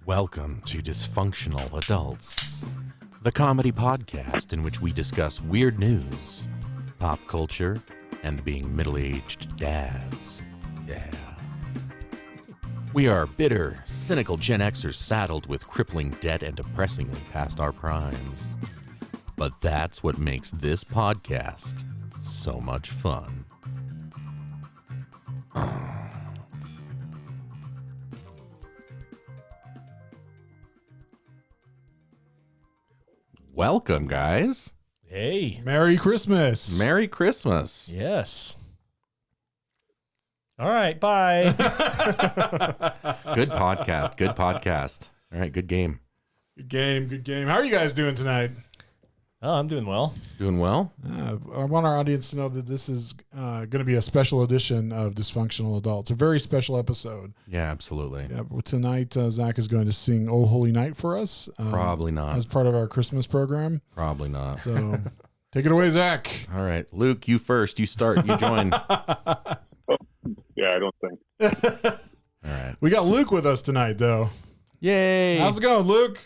Welcome to Dysfunctional Adults, the comedy podcast in which we discuss weird news, pop culture, and being middle-aged dads. Yeah. We are bitter, cynical Gen Xers saddled with crippling debt and depressingly past our primes. But that's what makes this podcast so much fun. Welcome, guys. Hey. Merry Christmas. Merry Christmas. Yes. All right, bye. Good podcast. Good podcast. All right, good game. Good game. Good game. How are you guys doing tonight? Oh, I'm doing well. Doing well? I want our audience to know that this is going to be a special edition of Dysfunctional Adults, a very special episode. Yeah, absolutely. Yeah, tonight, Zach is going to sing "Oh Holy Night" for us. Probably not. As part of our Christmas program. Probably not. So take it away, Zach. All right. Luke, you first. You start. You join. Yeah, I don't think. All right. We got Luke with us tonight, though. Yay. How's it going, Luke?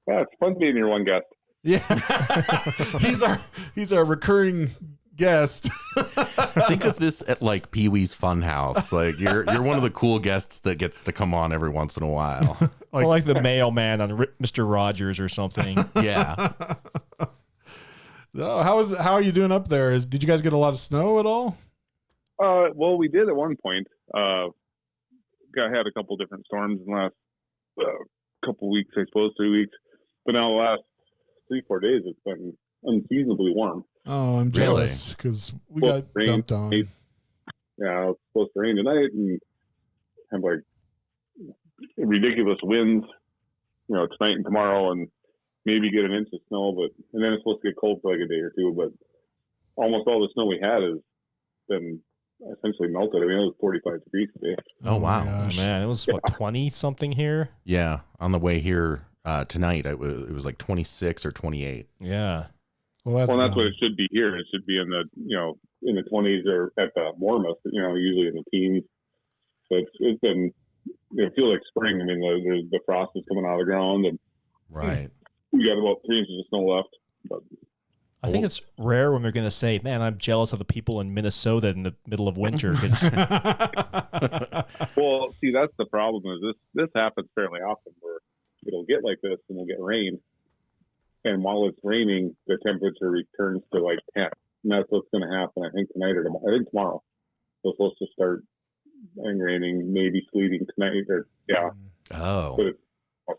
Yeah, it's fun being your one guest. Yeah. he's our recurring guest. Think of this at like Pee-wee's Funhouse. Like you're one of the cool guests that gets to come on every once in a while. Like the mailman on Mr. Rogers or something. Yeah. Oh, how are you doing up there? Did you guys get a lot of snow at all? Well, we did at one point. Had a couple different storms in the last couple weeks, I suppose, 3 weeks. But now the last 3-4 days, it's been unseasonably warm. Oh, I'm jealous because we got dumped on. Yeah, it's supposed to rain tonight and have like ridiculous winds, tonight and tomorrow, and maybe get an inch of snow. And then it's supposed to get cold for like a day or two. But almost all the snow we had has been essentially melted. I mean, it was 45 degrees today. Oh, wow. Oh, man, it was, 20-something here? Yeah. On the way here tonight, it was like 26 or 28. Yeah. Well, that's what it should be here. It should be in the, in the 20s or at the warmest, usually in the teens. So it's been, it feels like spring. I mean, the frost is coming out of the ground, and right. We got about 3 inches of snow left. But I think it's rare when they're going to say, man, I'm jealous of the people in Minnesota in the middle of winter. Cause... Well, see, that's the problem is this happens fairly often where it'll get like this and we'll get rain. And while it's raining, the temperature returns to like 10. And that's what's going to happen, I think, tonight or tomorrow. I think tomorrow. So it's supposed to start raining, maybe sleeting tonight. Yeah. Oh. But it's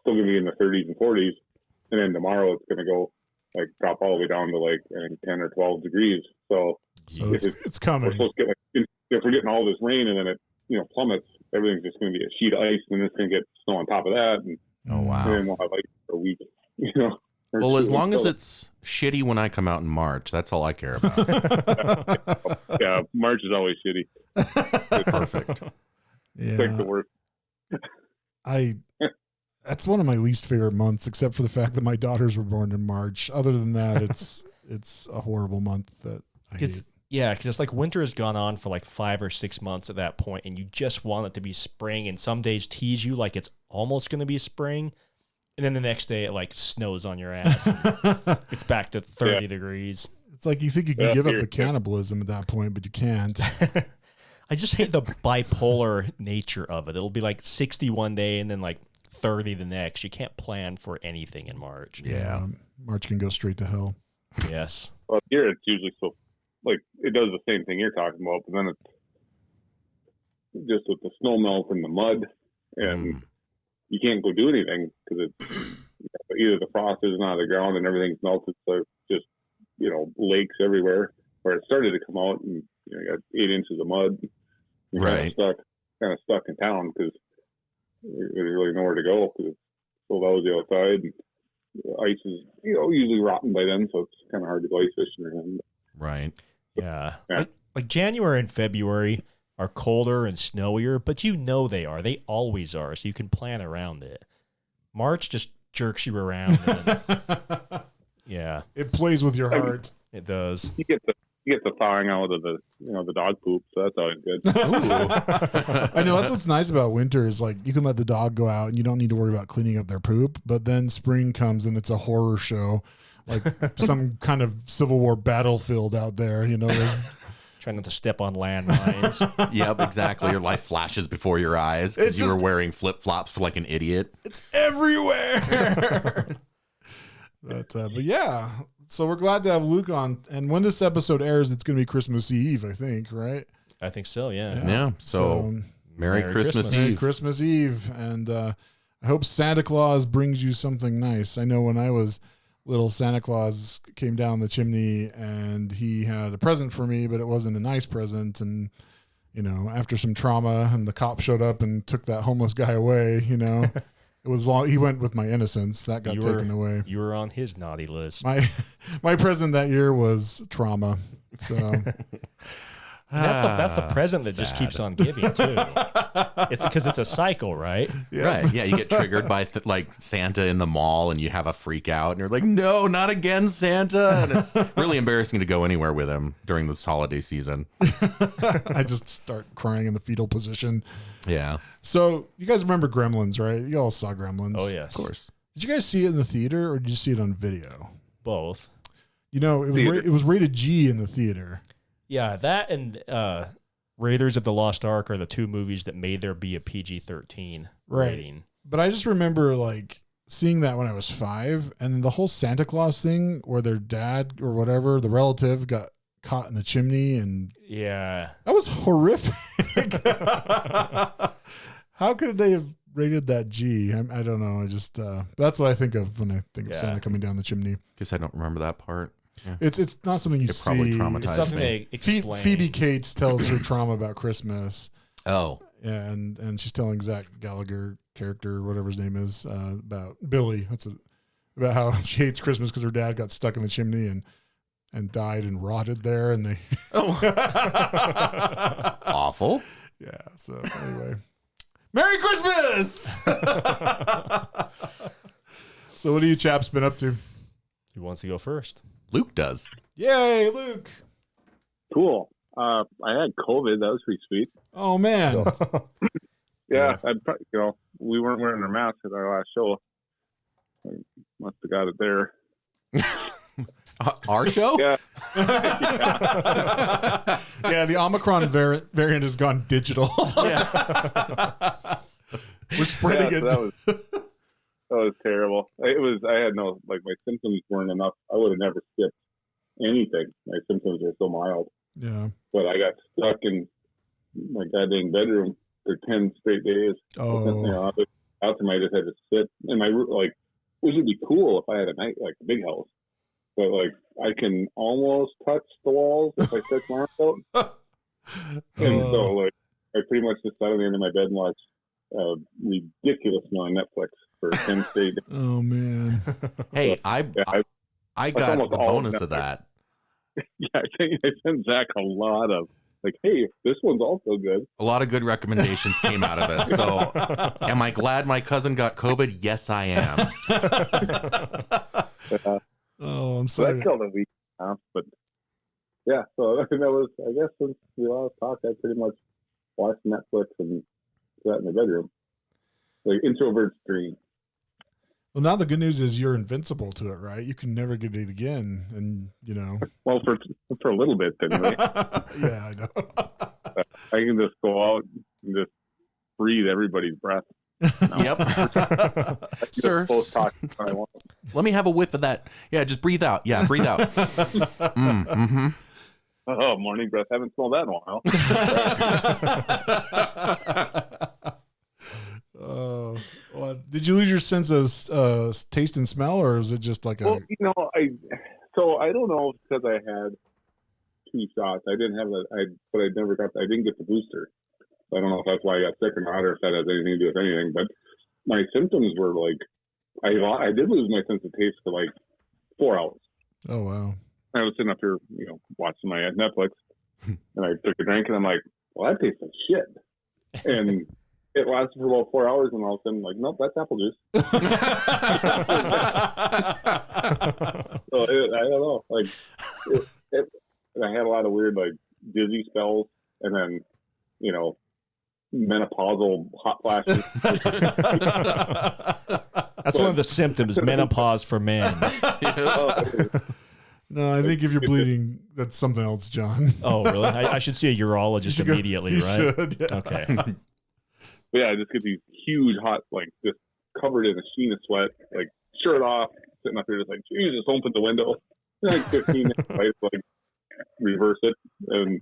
still going to be in the 30s and 40s. And then tomorrow it's going to go drop all the way down to like 10 or 12 degrees. So it's coming. We're supposed to get if we're getting all this rain and then it plummets, everything's just going to be a sheet of ice, and then it's going to get snow on top of that. And, oh, wow. And then we'll have ice for a week, Well, as long as it's shitty when I come out in March, that's all I care about. Yeah, March is always shitty. Perfect. Yeah. It's like the worst. That's one of my least favorite months, except for the fact that my daughters were born in March. Other than that, it's a horrible month that I hate. Yeah, because it's like winter has gone on for like 5 or 6 months at that point, and you just want it to be spring, and some days tease you like it's almost going to be spring, and then the next day it like snows on your ass. And it's back to 30 degrees. It's like you think you can give up the cannibalism at that point, but you can't. I just hate the bipolar nature of it. It'll be like 60 one day and then like 30 the next. You can't plan for anything in March. Yeah. March can go straight to hell. Yes. Well, here it's usually so, it does the same thing you're talking about, but then it's just with the snow melt and the mud, and you can't go do anything because it's either the frost isn't out of the ground and everything's melted, so just, lakes everywhere, where it started to come out, and you got 8 inches of mud. You're right. kind of stuck in town because there's really nowhere to go because it's so lousy outside. And the ice is, usually rotten by then, so it's kind of hard to go ice fishing or anything. Right. Yeah. Like January and February are colder and snowier, but they are. They always are, so you can plan around it. March just jerks you around. Yeah. It plays with your heart. It does. You get the thawing out of the dog poop, so that's always good. I know that's what's nice about winter is like you can let the dog go out and you don't need to worry about cleaning up their poop. But then spring comes and it's a horror show, like some kind of Civil War battlefield out there. Trying not to step on landmines. Yep, exactly. Your life flashes before your eyes because you were wearing flip flops for like an idiot. It's everywhere. But yeah. So we're glad to have Luke on. And when this episode airs, it's going to be Christmas Eve, I think, right? I think so, yeah. Yeah. So Merry Christmas Eve. Merry Christmas Eve. And I hope Santa Claus brings you something nice. I know when I was little, Santa Claus came down the chimney and he had a present for me, but it wasn't a nice present. And, after some trauma and the cop showed up and took that homeless guy away, it was long. He went with my innocence. That got taken away. You were on his naughty list. My present that year was trauma. So that's the present that just keeps on giving too. It's because it's a cycle, right? Yeah. Right. Yeah. You get triggered by like Santa in the mall and you have a freak out and you're like, no, not again, Santa. And it's really embarrassing to go anywhere with him during this holiday season. I just start crying in the fetal position. Yeah. So you guys remember Gremlins, right? You all saw Gremlins. Oh, yes. Of course. Did you guys see it in the theater or did you see it on video? Both. It was rated G in the theater. Yeah, that and Raiders of the Lost Ark are the two movies that made there be a PG-13 rating. But I just remember like seeing that when I was 5, and the whole Santa Claus thing where their dad or whatever, the relative, got caught in the chimney, and yeah, that was horrific. How could they have rated that G? I don't know. I just that's what I think of when I think of Santa coming down the chimney. Guess I don't remember that part. Yeah. It's not something you see. Probably traumatized it's something me. they explain. Phoebe Cates tells her trauma about Christmas. Oh. Yeah, and she's telling Zach Gallagher character, whatever his name is, about Billy. About how she hates Christmas because her dad got stuck in the chimney and died and rotted there, and they Awful. Yeah. So anyway, Merry Christmas. So what have you chaps been up to? Who wants to go first? Luke does. Yay, Luke. Cool. I had COVID. That was pretty sweet. Oh man. Yeah, we weren't wearing our masks at our last show. I must have got it there. Our show? Yeah. Yeah, the Omicron variant has gone digital. Yeah. We're spreading it. That was terrible. I had no, my symptoms weren't enough. I would have never skipped anything. My symptoms were so mild. Yeah. But I got stuck in my goddamn bedroom for 10 straight days. Oh. After I just had to sit in my room, which would be cool if I had a big house. But I can almost touch the walls if I stretch my arms out. And so I pretty much just sat on the end of my bed and watched ridiculous amount of Netflix for 10 straight days. Oh man. Hey, I got the bonus of that. Yeah, I think I sent Zach a lot of hey, this one's also good. A lot of good recommendations came out of it. So, am I glad my cousin got COVID? Yes, I am. Oh, I'm So sorry. that killed a week, but yeah. So that was, I guess, since we last talked, I pretty much watched Netflix and sat in the bedroom, introvert's dream. Well, now the good news is you're invincible to it, right? You can never get it again, and Well, for a little bit, anyway. Yeah, I know. I can just go out and just breathe everybody's breath. Yep. Sir, let me have a whiff of that. Yeah, just breathe out. Yeah, breathe out. Mm-hmm. Oh, morning breath. Haven't smelled that in a while. Well, did you lose your sense of taste and smell, or is it just like Well, I don't know because I had 2 shots. I didn't have but I didn't get the booster. So I don't know if that's why I got sick or not, or if that has anything to do with anything. But my symptoms were I did lose my sense of taste for 4 hours. Oh wow! I was sitting up here, watching my Netflix, and I took a drink, and I'm like, well, that tastes like shit. And it lasted for about 4 hours, and all of a sudden, nope, that's apple juice. So I don't know. I had a lot of weird like dizzy spells, and then menopausal hot flashes. That's one of the symptoms, menopause for men. No, I think if you're bleeding, that's something else, John. Oh, really? I should see a urologist immediately, you right? Should, yeah. Okay. But yeah, I just get these huge hot, like just covered in a sheen of sweat, like shirt off, sitting up here just like, Jesus, open the window. Like 15 minutes, right? Like reverse it, and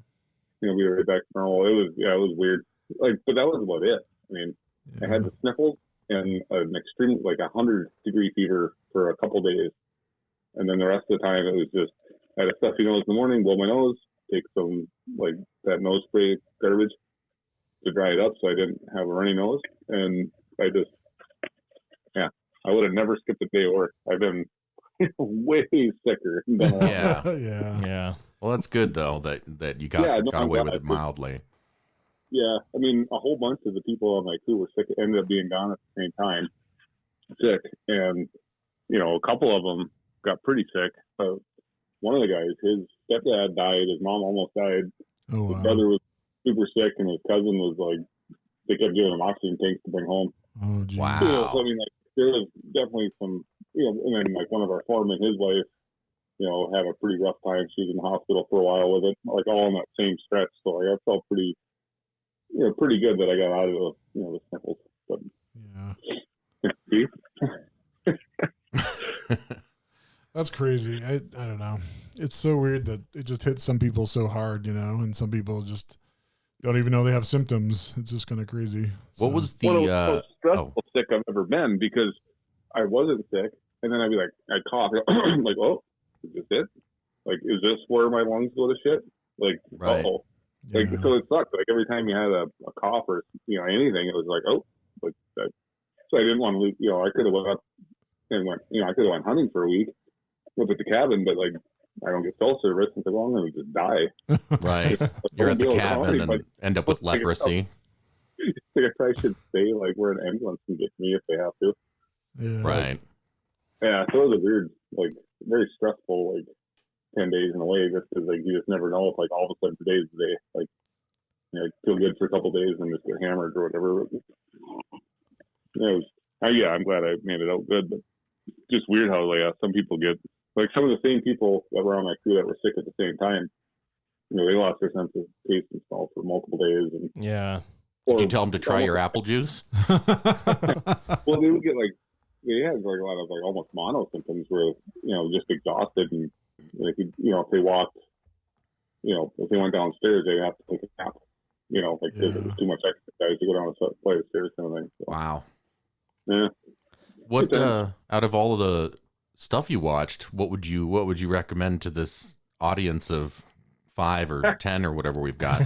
be right back to normal. It was weird. Like, but that was about it. I mean, I had the sniffles and an extreme, like 100-degree fever for a couple days. And then the rest of the time, it was just, I had a stuffy nose in the morning, blow my nose, take some, like, that nose spray garbage to dry it up so I didn't have a runny nose. And I just, I would have never skipped a day of work. I've been way sicker. Yeah. Well, that's good, though, that you got away with it mildly. Yeah. I mean, a whole bunch of the people on my crew were sick, ended up being gone at the same time, sick. And, a couple of them got pretty sick. One of the guys, his stepdad died, his mom almost died. Oh, wow. His brother was super sick, and his cousin was like, they kept giving him oxygen tanks to bring home. Oh, geez. Wow. So, I mean, like, there was definitely some, and then like one of our foremen, his wife, had a pretty rough time. She was in the hospital for a while with it, like all in that same stretch. So I felt pretty good that I got out of the sniffles. But That's crazy. I don't know. It's so weird that it just hits some people so hard, and some people just don't even know they have symptoms. It's just kind of crazy. What was the most stressful sick I've ever been, because I wasn't sick, and then I'd be like, I'd cough, like, oh, is this it? Like, is this where my lungs go to shit? Like, right. So it sucked. Like every time you had a cough or anything, it was like, oh, like that. So I didn't want to leave. I could have went up and went. I could have went hunting for a week, lived at the cabin, but like I don't get cell service, and so well, I'm going to just die. Right. You're at the cabin and end up with leprosy. I probably should stay like where an ambulance can get me if they have to. Yeah. Right. Yeah, so it was a weird, like, very stressful, like, 10 days in a way, just because, like, you just never know if, like, all of a sudden today's the day, like, feel good for a couple of days and just get hammered or whatever. I'm glad I made it out good, but just weird how, like, some people get, like, some of the same people that were on my crew that were sick at the same time, they lost their sense of taste and smell for multiple days. And did you tell them to try your apple juice? Well, they would get, like, they had like a lot of like almost mono symptoms where just exhausted, and they could if they walked, if they went downstairs they'd have to take a nap, like if it was too much exercise to go down a flight of stairs kind of thing. So, wow. Yeah. What out of all of the stuff you watched, what would you recommend to this audience of 5 or 10 or whatever we've got?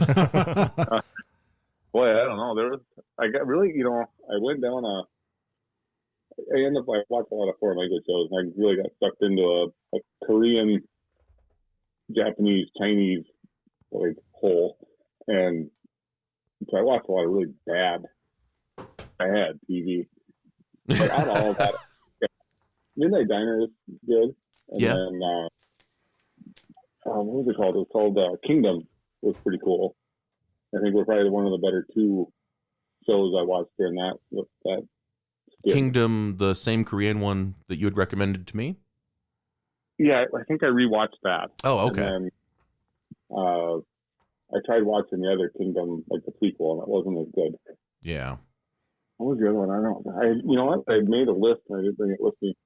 Boy, I don't know. I got really I went down I ended up watching a lot of foreign language shows, and I really got sucked into a Korean, Japanese, Chinese like hole, and so I watched a lot of really bad TV. But out of all of that, Midnight Diner is good, and then what was it called? It was called Kingdom. It was pretty cool. I think we're probably one of the better 2 shows I watched during that. Kingdom, the same Korean one that you had recommended to me? Yeah, I think I rewatched that. Oh, okay. And then, I tried watching the other Kingdom, like the prequel, and it wasn't as good. Yeah. What was the other one? I don't know. You know what? I made a list, and I didn't bring it with me.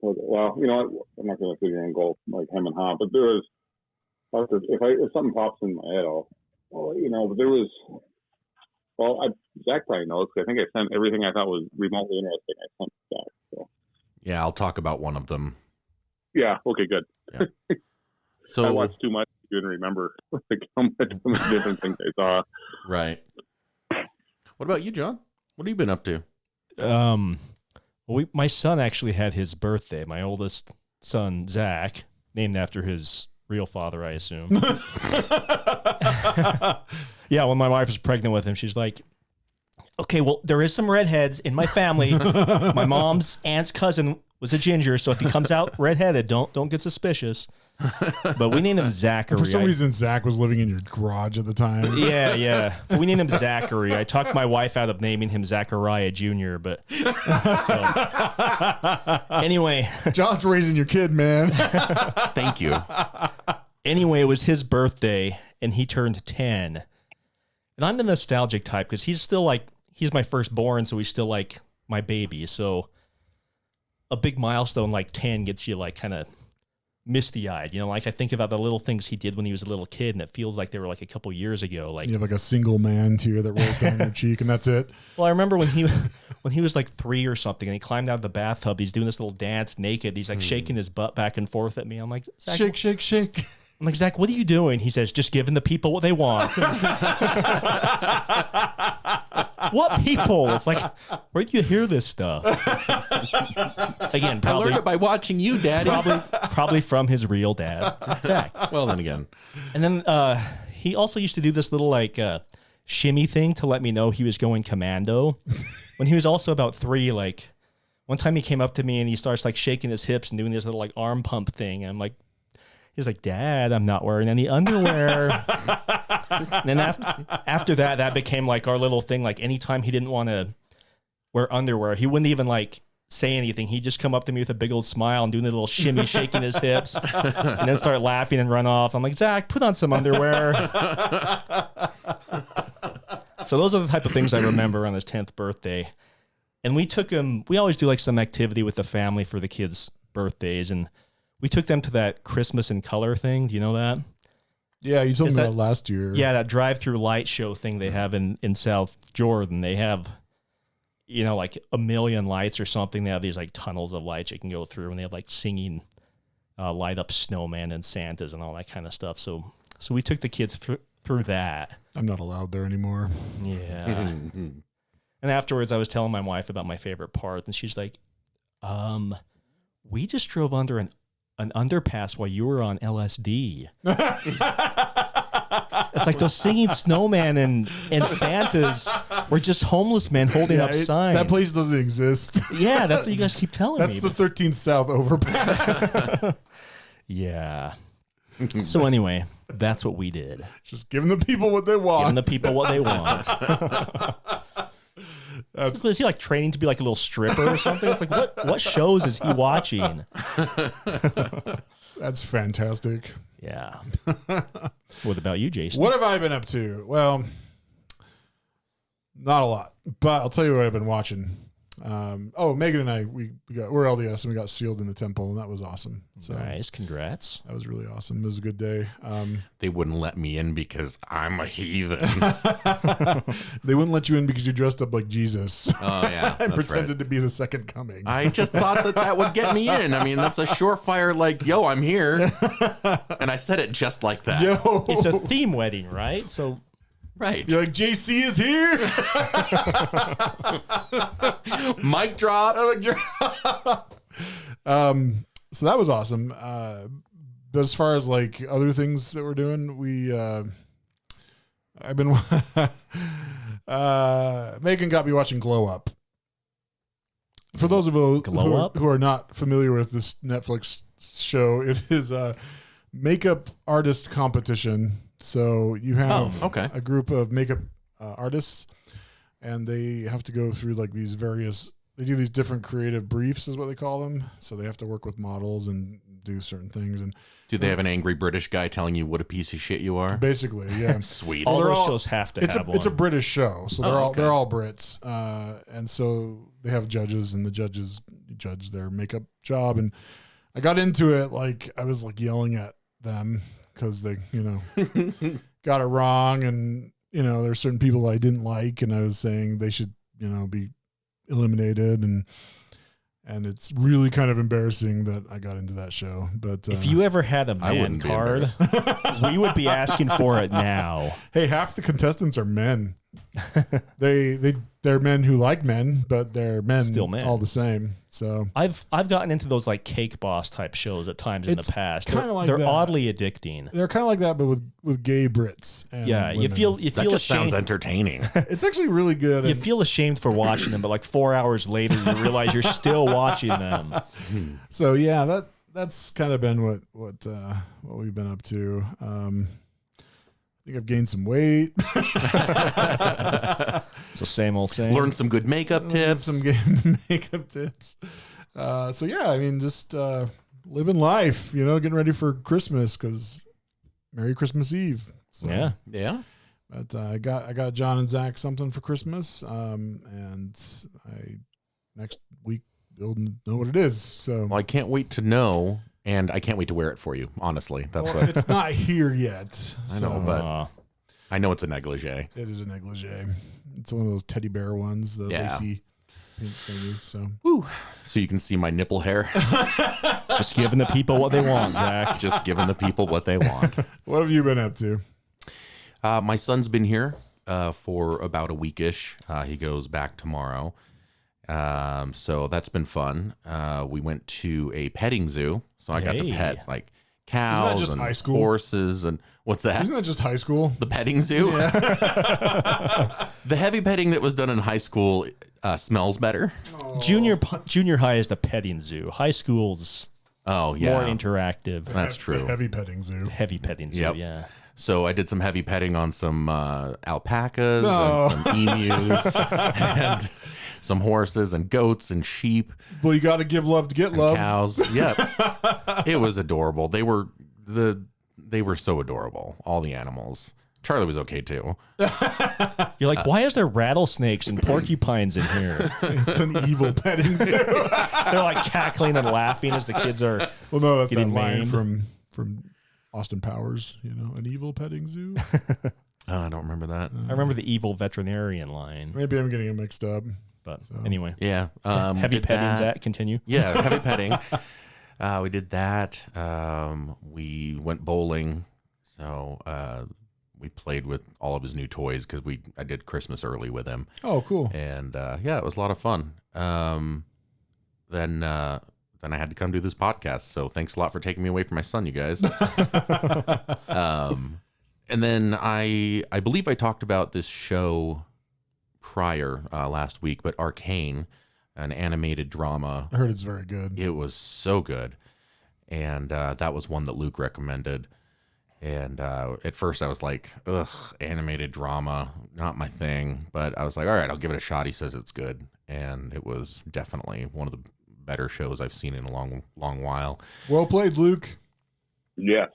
Well, you know what? I'm not going to sit here and go like hem and haw, but there was, if something pops in my head, but there was, Zach probably knows, because I think I sent everything I thought was remotely interesting. I sent Zach. So. Yeah, I'll talk about one of them. Yeah. Okay. Good. Yeah. So I watched too much to even remember like how much different things I saw. Right. What about you, John? What have you been up to? My son actually had his birthday. My oldest son, Zach, named after his real father, I assume. Yeah, when my wife was pregnant with him, she's like, okay, well, there is some redheads in my family. My mom's aunt's cousin was a ginger, so if he comes out redheaded, don't get suspicious. But we named him Zachary. For some reason, Zach was living in your garage at the time. Yeah. We named him Zachary. I talked my wife out of naming him Zachariah Jr., but anyway. John's raising your kid, man. Thank you. Anyway, it was his birthday, and he turned 10. And I'm the nostalgic type because he's still like, he's my firstborn, so he's still like my baby. So a big milestone like 10 gets you like kind of misty-eyed. You know, like I think about the little things he did when he was a little kid, and it feels like they were like a couple years ago. Like you have like a single man tear that rolls down your cheek, and that's it. Well, I remember when he was like 3 or something, and he climbed out of the bathtub. He's doing this little dance naked. He's like shaking his butt back and forth at me. I'm like, Zach, shake, shake, shake. I'm like, Zach, what are you doing? He says, just giving the people what they want. What people? It's like, where do you hear this stuff? Again, I probably learned it by watching you, Daddy. probably from his real dad, Zach. Well, then again. And then he also used to do this little like shimmy thing to let me know he was going commando. When he was also about 3, like one time he came up to me and he starts like shaking his hips and doing this little like arm pump thing. And I'm like, he's like, Dad, I'm not wearing any underwear. And then after that became like our little thing. Like anytime he didn't want to wear underwear, he wouldn't even like say anything. He'd just come up to me with a big old smile and doing a little shimmy, shaking his hips, and then start laughing and run off. I'm like, Zach, put on some underwear. So those are the type of things I remember on his 10th birthday. And we took him, we always do like some activity with the family for the kids' birthdays. And we took them to that Christmas in Color thing. Do you know that? Yeah, you told me about last year. Yeah, that drive-through light show thing they have in South Jordan. They have, you know, like a million lights or something. They have these like tunnels of lights you can go through, and they have like singing light up snowmen and Santas and all that kind of stuff. So we took the kids through that. I'm not allowed there anymore. Yeah. And afterwards, I was telling my wife about my favorite part, and she's like, we just drove under an underpass while you were on LSD. It's like those singing snowmen and Santas were just homeless men holding up signs. That place doesn't exist. Yeah, that's what you guys keep telling me. That's the 13th South overpass. Yeah. So anyway, that's what we did. Just giving the people what they want. Giving the people what they want. Is he like training to be like a little stripper or something? It's like, what shows is he watching? That's fantastic. Yeah. What about you, Jason? What have I been up to? Well, not a lot, but I'll tell you what I've been watching. Megan and I, we're LDS and we got sealed in the temple, and that was awesome. So nice, congrats. That was really awesome. It was a good day. They wouldn't let me in because I'm a heathen. They wouldn't let you in because you dressed up like Jesus. Oh yeah, and that's pretended right. to be the second coming. I just thought that would get me in. I mean, that's a surefire like, yo, I'm here. And I said it just like that. Yo, It's a theme wedding, right? So Right. you're like, JC is here. Mic drop. So that was awesome. But as far as like other things that we're doing, I've been Megan got me watching Glow Up. For those of you who are not familiar with this Netflix show, it is a makeup artist competition. So you have a group of makeup artists, and they have to go through like these they do these different creative briefs is what they call them. So they have to work with models and do certain things. And do they have an angry British guy telling you what a piece of shit you are? Basically, yeah. Sweet. all those shows have to have one. It's a British show, so they're all Brits, and so they have judges, and the judges judge their makeup job. And I got into it like I was like yelling at them because they, got it wrong, and there's certain people I didn't like, and I was saying they should, be eliminated, and it's really kind of embarrassing that I got into that show. But if you ever had a man card, we would be asking for it now. Hey, half the contestants are men. They're men who like men, but they're Still men. all the same. So I've gotten into those like Cake Boss type shows at times in the past. They're oddly addicting. They're kind of like that, but with gay Brits. And women. you feel that just ashamed. sounds entertaining. It's actually really good. You feel ashamed for watching them, but like 4 hours later, you realize you're still watching them. So yeah, that's kind of been what we've been up to. I think I've gained some weight. So same old same. Learn some good makeup tips. Some good makeup tips. So yeah, I mean, just living life, getting ready for Christmas, because Merry Christmas Eve. So, Yeah. But I got John and Zach something for Christmas, and next week you'll know what it is. So Well, I can't wait to know, and I can't wait to wear it for you. Honestly, that's what it's not here yet. I know, but I know it's a negligee. It is a negligee. It's one of those teddy bear ones, the lacy pink thingies. So, Woo. So you can see my nipple hair. Just giving the people what they want, Zach. Just giving the people what they want. what have you been up to? My son's been here for about a weekish. He goes back tomorrow. So that's been fun. We went to a petting zoo, so I got to pet like cows and horses and what's that? Isn't that just high school? The petting zoo? Yeah. The heavy petting that was done in high school smells better. Oh. Junior high is the petting zoo. High school's more interactive. That's true. The heavy petting zoo. Heavy petting zoo, yeah. So I did some heavy petting on some alpacas and some emus and some horses and goats and sheep. Well, you got to give love to get love. Cows. Yep. It was adorable. They were so adorable. All the animals. Charlie was okay too. You're like, why is there rattlesnakes and porcupines in here? It's an evil petting zoo. They're like cackling and laughing as the kids are. Well, no, that's getting that line maimed. from Austin Powers. An evil petting zoo. I don't remember that. I remember the evil veterinarian line. Maybe I'm getting it mixed up. But anyway. Yeah. Heavy petting, Zach, continue. Yeah, heavy petting. We did that. We went bowling. So we played with all of his new toys because I did Christmas early with him. Oh, cool. And it was a lot of fun. Then I had to come do this podcast. So thanks a lot for taking me away from my son, you guys. And then I believe I talked about this show prior last week, but Arcane, an animated drama. I heard it's very good. It was so good. And that was one that Luke recommended. And at first I was like, ugh, animated drama, not my thing. But I was like, all right, I'll give it a shot. He says it's good. And it was definitely one of the better shows I've seen in a long, long while. Well played, Luke. Yes.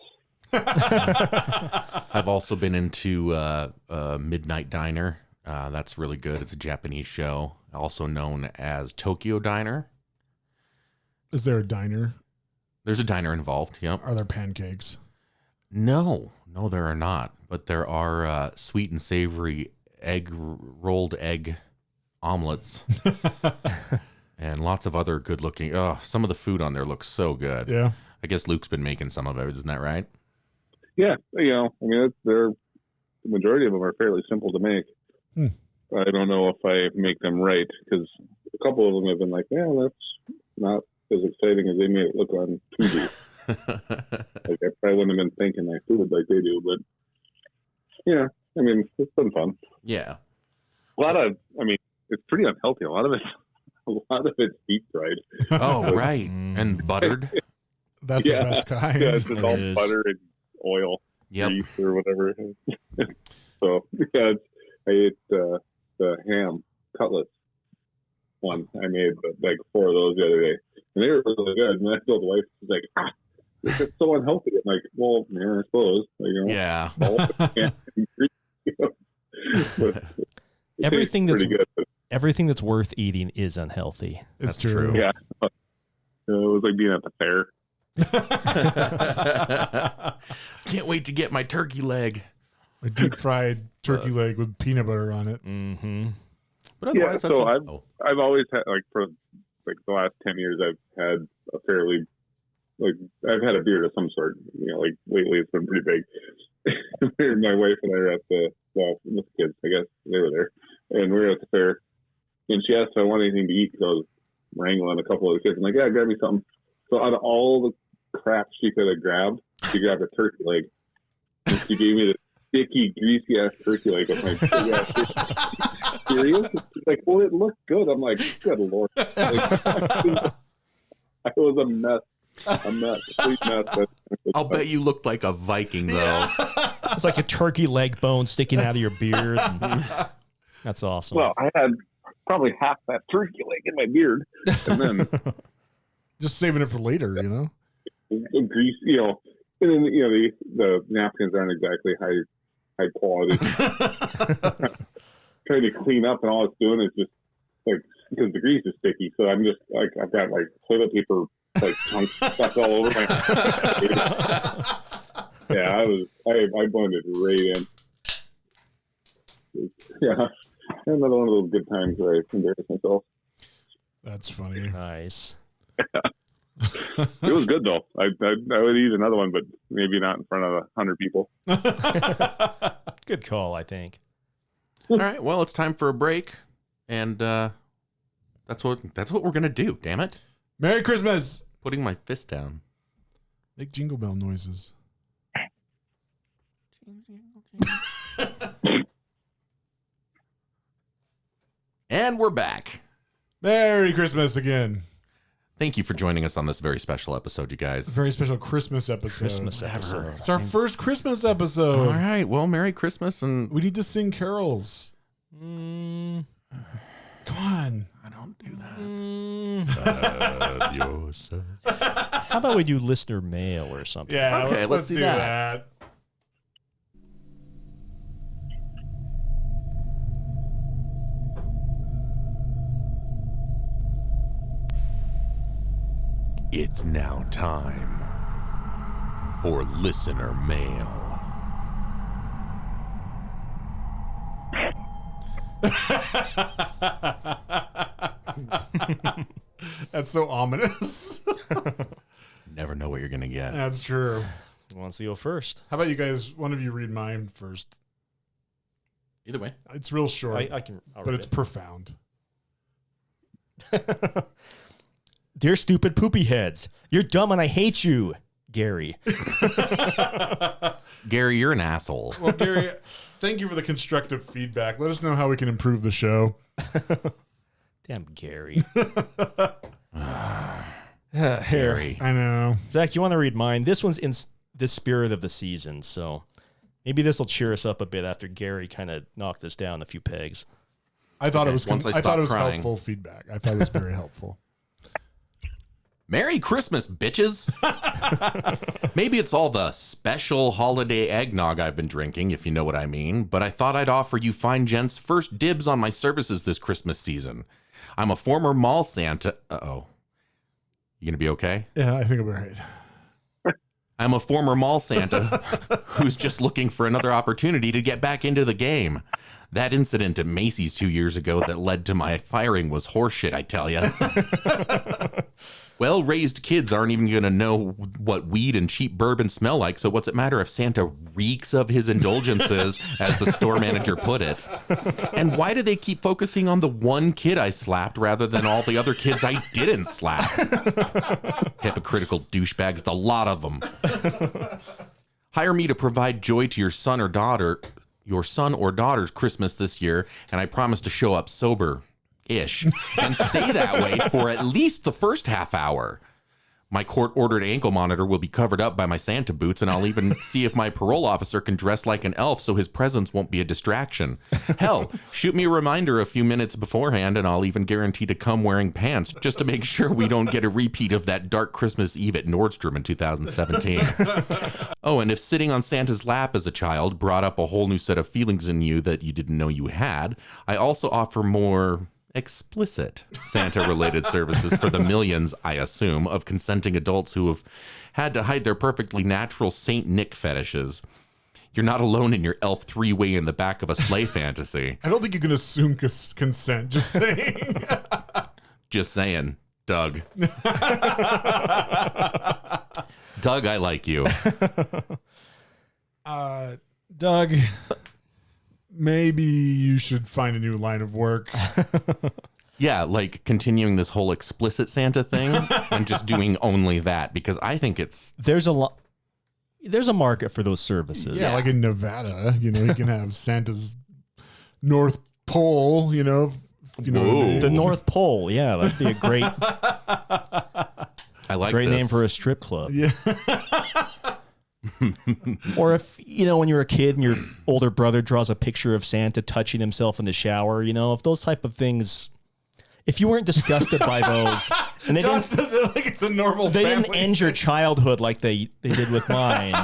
I've also been into Midnight Diner. That's really good. It's a Japanese show, also known as Tokyo Diner. Is there a diner? There's a diner involved, yep. Are there pancakes? No, there are not. But there are sweet and savory rolled egg omelets. And lots of other good looking. Oh, some of the food on there looks so good. Yeah. I guess Luke's been making some of it. Isn't that right? Yeah. The majority of them are fairly simple to make. I don't know if I make them right, because a couple of them have been like, yeah, that's not as exciting as they made it look on TV. Like, I probably wouldn't have been thinking my food like they do, but yeah, it's been fun. Yeah. It's pretty unhealthy. A lot of it's deep fried. Oh, right. And buttered. That's the best kind. Yeah, it's just all butter and oil, grease or whatever. So yeah, I ate the ham cutlets one. I made like 4 of those the other day, and they were really good. And I told the wife, she's like, this is so unhealthy. I'm like, well, yeah, I suppose. Yeah. Everything that's worth eating is unhealthy. It's true. Yeah. It was like being at the fair. Can't wait to get my turkey leg. A deep fried turkey leg with peanut butter on it. Mm-hmm. But yeah, so I've always had, for the last 10 years, I've had a fairly, I've had a beard of some sort. Lately it's been pretty big. My wife and I were at with the kids, I guess they were there, and we were at the fair, and she asked if I wanted anything to eat, because I was wrangling a couple of the kids. I'm like, yeah, grab me something. So out of all the crap she could have grabbed, she grabbed a turkey leg, and she gave me the sticky, greasy ass turkey leg. I'm like, yeah, serious? She's like, well, it looked good. I'm like, good Lord. I was a mess. A mess, complete mess. I'll bet you looked like a Viking, though. It's like a turkey leg bone sticking out of your beard. That's awesome. Well, I had probably half that turkey leg in my beard, and then Just saving it for later, you know. grease, and then the napkins aren't exactly high quality. Trying to clean up, and all it's doing is just like, because the grease is sticky, so I'm just like, I've got like toilet paper like chunks stuck all over my. Yeah, I blended right in. Yeah, another one of those good times where I embarrass myself. That's funny. Nice. It was good though. I would eat another one, but maybe not in front of 100 people. Good call, I think. All right, well, it's time for a break, and that's what we're gonna do. Damn it! Merry Christmas. Putting my fist down. Make jingle bell noises. And we're back. Merry Christmas again. Thank you for joining us on this very special episode, you guys. Very special Christmas episode. Christmas episode. It's our first Christmas episode. All right, well, Merry Christmas, and We need to sing carols. Come on. I don't do that. Yourself. How about we do listener mail or something? Yeah, Okay, let's do that. that. It's now time for listener mail. That's so ominous. Never know what you're gonna get. That's true. Who wants to go first? How about you guys? One of you read mine first. Either way. It's real short, I can. I'll but read it's profound. it. Dear stupid poopy heads, you're dumb and I hate you, Gary. Gary, you're an asshole. Well, Gary, thank you for the constructive feedback. Let us know how we can improve the show. Damn Gary. Gary. I know. Zach, you want to read mine? This one's in the spirit of the season, so maybe this will cheer us up a bit after Gary kind of knocked us down a few pegs. I thought it was. Once I thought stopped it was crying. helpful feedback. I thought it was very helpful. Merry Christmas, bitches. Maybe it's all the special holiday eggnog I've been drinking, if you know what I mean, but I thought I'd offer you fine gents first dibs on my services this Christmas season. I'm a former mall Santa. Uh-oh. You gonna be okay? Yeah, I think I'm all right. I'm a former mall Santa who's just looking for another opportunity to get back into the game. That incident at Macy's 2 years ago that led to my firing was horseshit, I tell ya. Well-raised kids aren't even going to know what weed and cheap bourbon smell like, so what's it matter if Santa reeks of his indulgences, as the store manager put it? And why do they keep focusing on the one kid I slapped rather than all the other kids I didn't slap? Hypocritical douchebags, the lot of them. Hire me to provide joy to your son or daughter's Christmas this year, and I promise to show up sober-ish and stay that way for at least the first half hour. My court-ordered ankle monitor will be covered up by my Santa boots, and I'll even see if my parole officer can dress like an elf so his presence won't be a distraction. Hell, shoot me a reminder a few minutes beforehand, and I'll even guarantee to come wearing pants just to make sure we don't get a repeat of that dark Christmas Eve at Nordstrom in 2017. Oh, and if sitting on Santa's lap as a child brought up a whole new set of feelings in you that you didn't know you had, I also offer more explicit Santa-related services for the millions, I assume, of consenting adults who have had to hide their perfectly natural Saint Nick fetishes. You're not alone in your elf three-way in the back of a sleigh fantasy. I don't think you can assume consent. Just saying. Just saying, Doug. Doug, I like you. Doug, maybe you should find a new line of work. Yeah, like continuing this whole explicit Santa thing and just doing only that, because I think it's... There's a market for those services. Yeah, like in Nevada, you can have Santa's North Pole, Whoa. The North Pole. Yeah, that'd be a great. I like Great this. name for a strip club. Yeah. Or if, when you're a kid and your older brother draws a picture of Santa touching himself in the shower, if those type of things, if you weren't disgusted by those, and they John says it like it's a normal they family didn't end your childhood like they did with mine,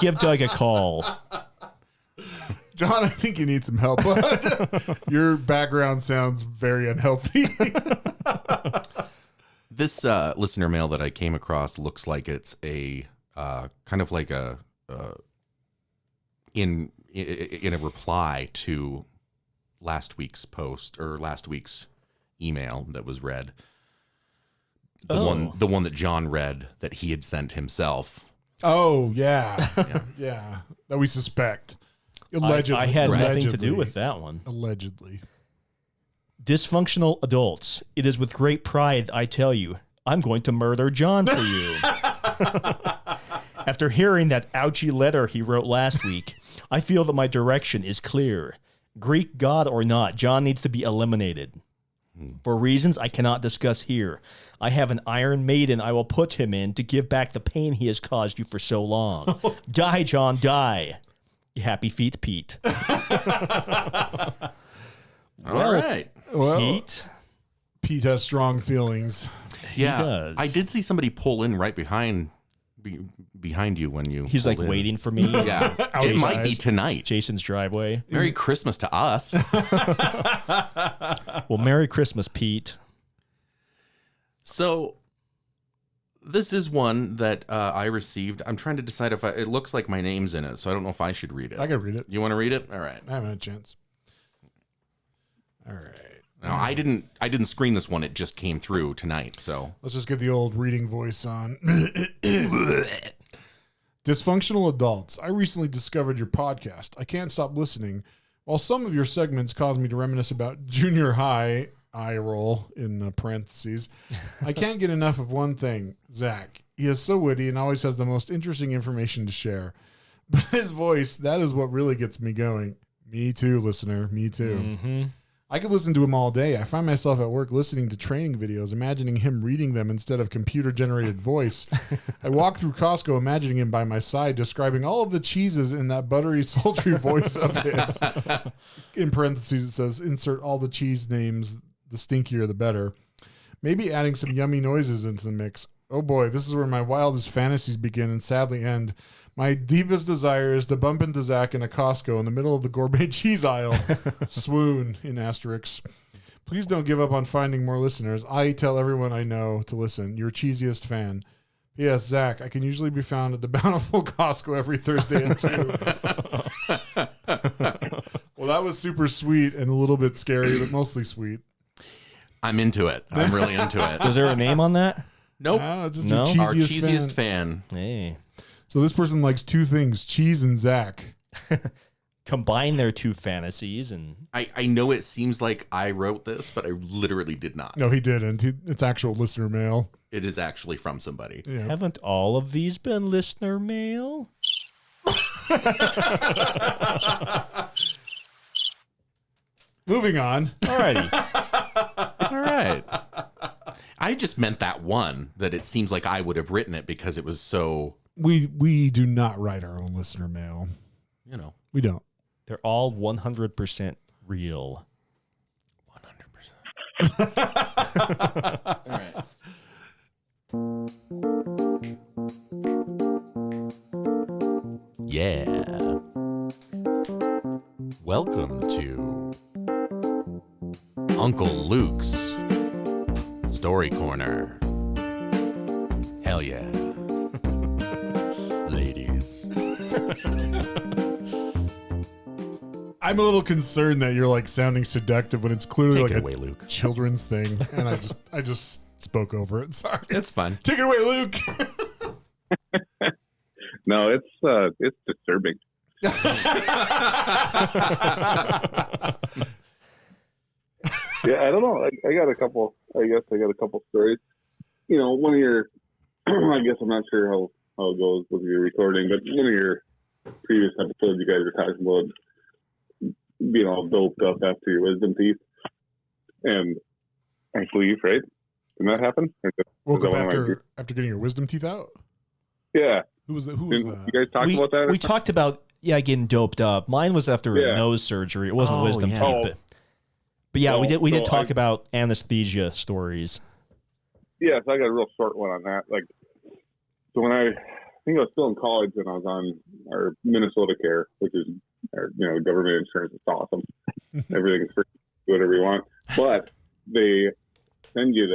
give Doug a call. John, I think you need some help, bud. Your background sounds very unhealthy. This listener mail that I came across looks like it's a kind of like a in a reply to last week's post or last week's email that was read. The one that John read that he had sent himself. Oh, yeah. Yeah. That we suspect. Allegedly. I had nothing to do with that one. Allegedly. Dysfunctional adults. It is with great pride I tell you, I'm going to murder John for you. After hearing that ouchy letter he wrote last week, I feel that my direction is clear. Greek god or not, John needs to be eliminated. For reasons I cannot discuss here, I have an Iron Maiden I will put him in to give back the pain he has caused you for so long. Die, John, die. Happy feet, Pete. All right. Well, Pete? Pete has strong feelings. Yeah, does. I did see somebody pull in right behind you when you. He's like pulled in. waiting for me. Yeah, it might be tonight. Jason's driveway. Merry Christmas to us. Well, Merry Christmas, Pete. So, this is one that I received. I'm trying to decide if it looks like my name's in it, so I don't know if I should read it. I can read it. You want to read it? All right. I haven't had a chance. All right. Now, I didn't screen this one. It just came through tonight, so. Let's just get the old reading voice on. Dysfunctional adults. I recently discovered your podcast. I can't stop listening. While some of your segments cause me to reminisce about junior high, eye roll in parentheses, I can't get enough of one thing, Zach. He is so witty and always has the most interesting information to share. But his voice, that is what really gets me going. Me too, listener. Me too. Mm-hmm. I could listen to him all day. I find myself at work listening to training videos, imagining him reading them instead of computer-generated voice. I walk through Costco, imagining him by my side, describing all of the cheeses in that buttery, sultry voice of his. In parentheses, it says, insert all the cheese names, the stinkier the better. Maybe adding some yummy noises into the mix. Oh boy, this is where my wildest fantasies begin and sadly end. My deepest desire is to bump into Zach in a Costco in the middle of the gourmet cheese aisle. Swoon in asterisks. Please don't give up on finding more listeners. I tell everyone I know to listen. Your cheesiest fan. P.S. Zach, I can usually be found at the Bountiful Costco every Thursday at 2. Well, that was super sweet and a little bit scary, but mostly sweet. I'm into it. I'm really into it. Was there a name on that? Nope. It's just No? Our cheesiest fan. Hey. So this person likes two things, cheese and Zach. Combine their two fantasies and... I know it seems like I wrote this, but I literally did not. No, he didn't. It's actual listener mail. It is actually from somebody. Yeah. Haven't all of these been listener mail? Moving on. Alrighty. All right. I just meant that one, that it seems like I would have written it because it was so, We do not write our own listener mail. you know, We don't. They're all 100% real. 100%. All right. Yeah. Welcome to Uncle Luke's Story Corner. Hell yeah. Ladies. I'm a little concerned that you're like sounding seductive when it's clearly Take like it a away, Luke. children's thing, and I just spoke over it. Sorry. It's fun. Take it away, Luke. No, it's disturbing. Yeah, I don't know. I got a couple. I guess I got a couple stories. You know, one of your. I guess I'm not sure how it goes with your recording, but one of your previous episodes, you guys were talking about being all doped up after your wisdom teeth and belief, right? Didn't that happen? Woke up after getting your wisdom teeth out? Yeah. Who was that? You guys talked about that? We talked about getting doped up. Mine was after a nose surgery. It wasn't wisdom teeth, but yeah, we did talk about anesthesia stories. Yeah, so I got a real short one on that. Like, so when I think I was still in college and I was on our Minnesota Care, which is our government insurance. It's awesome. Everything's free. Do whatever you want, but they send you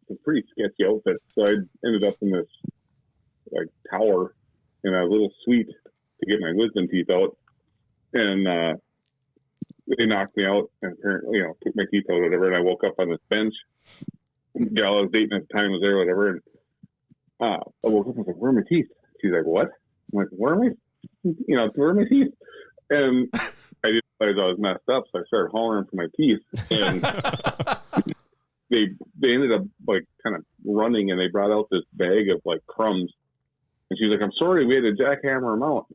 some pretty sketchy outfits. So I ended up in this like tower in a little suite to get my wisdom teeth out, and they knocked me out and apparently took my teeth out or whatever. And I woke up on this bench. The gal I was dating at the time was there, whatever. And I woke up and I was like, "Where are my teeth?" She's like, "What?" I'm like, "Where are my teeth?" And I didn't realize I was messed up, so I started hollering for my teeth. And they ended up like kind of running, and they brought out this bag of like crumbs. And she's like, "I'm sorry, we had to jackhammer them out."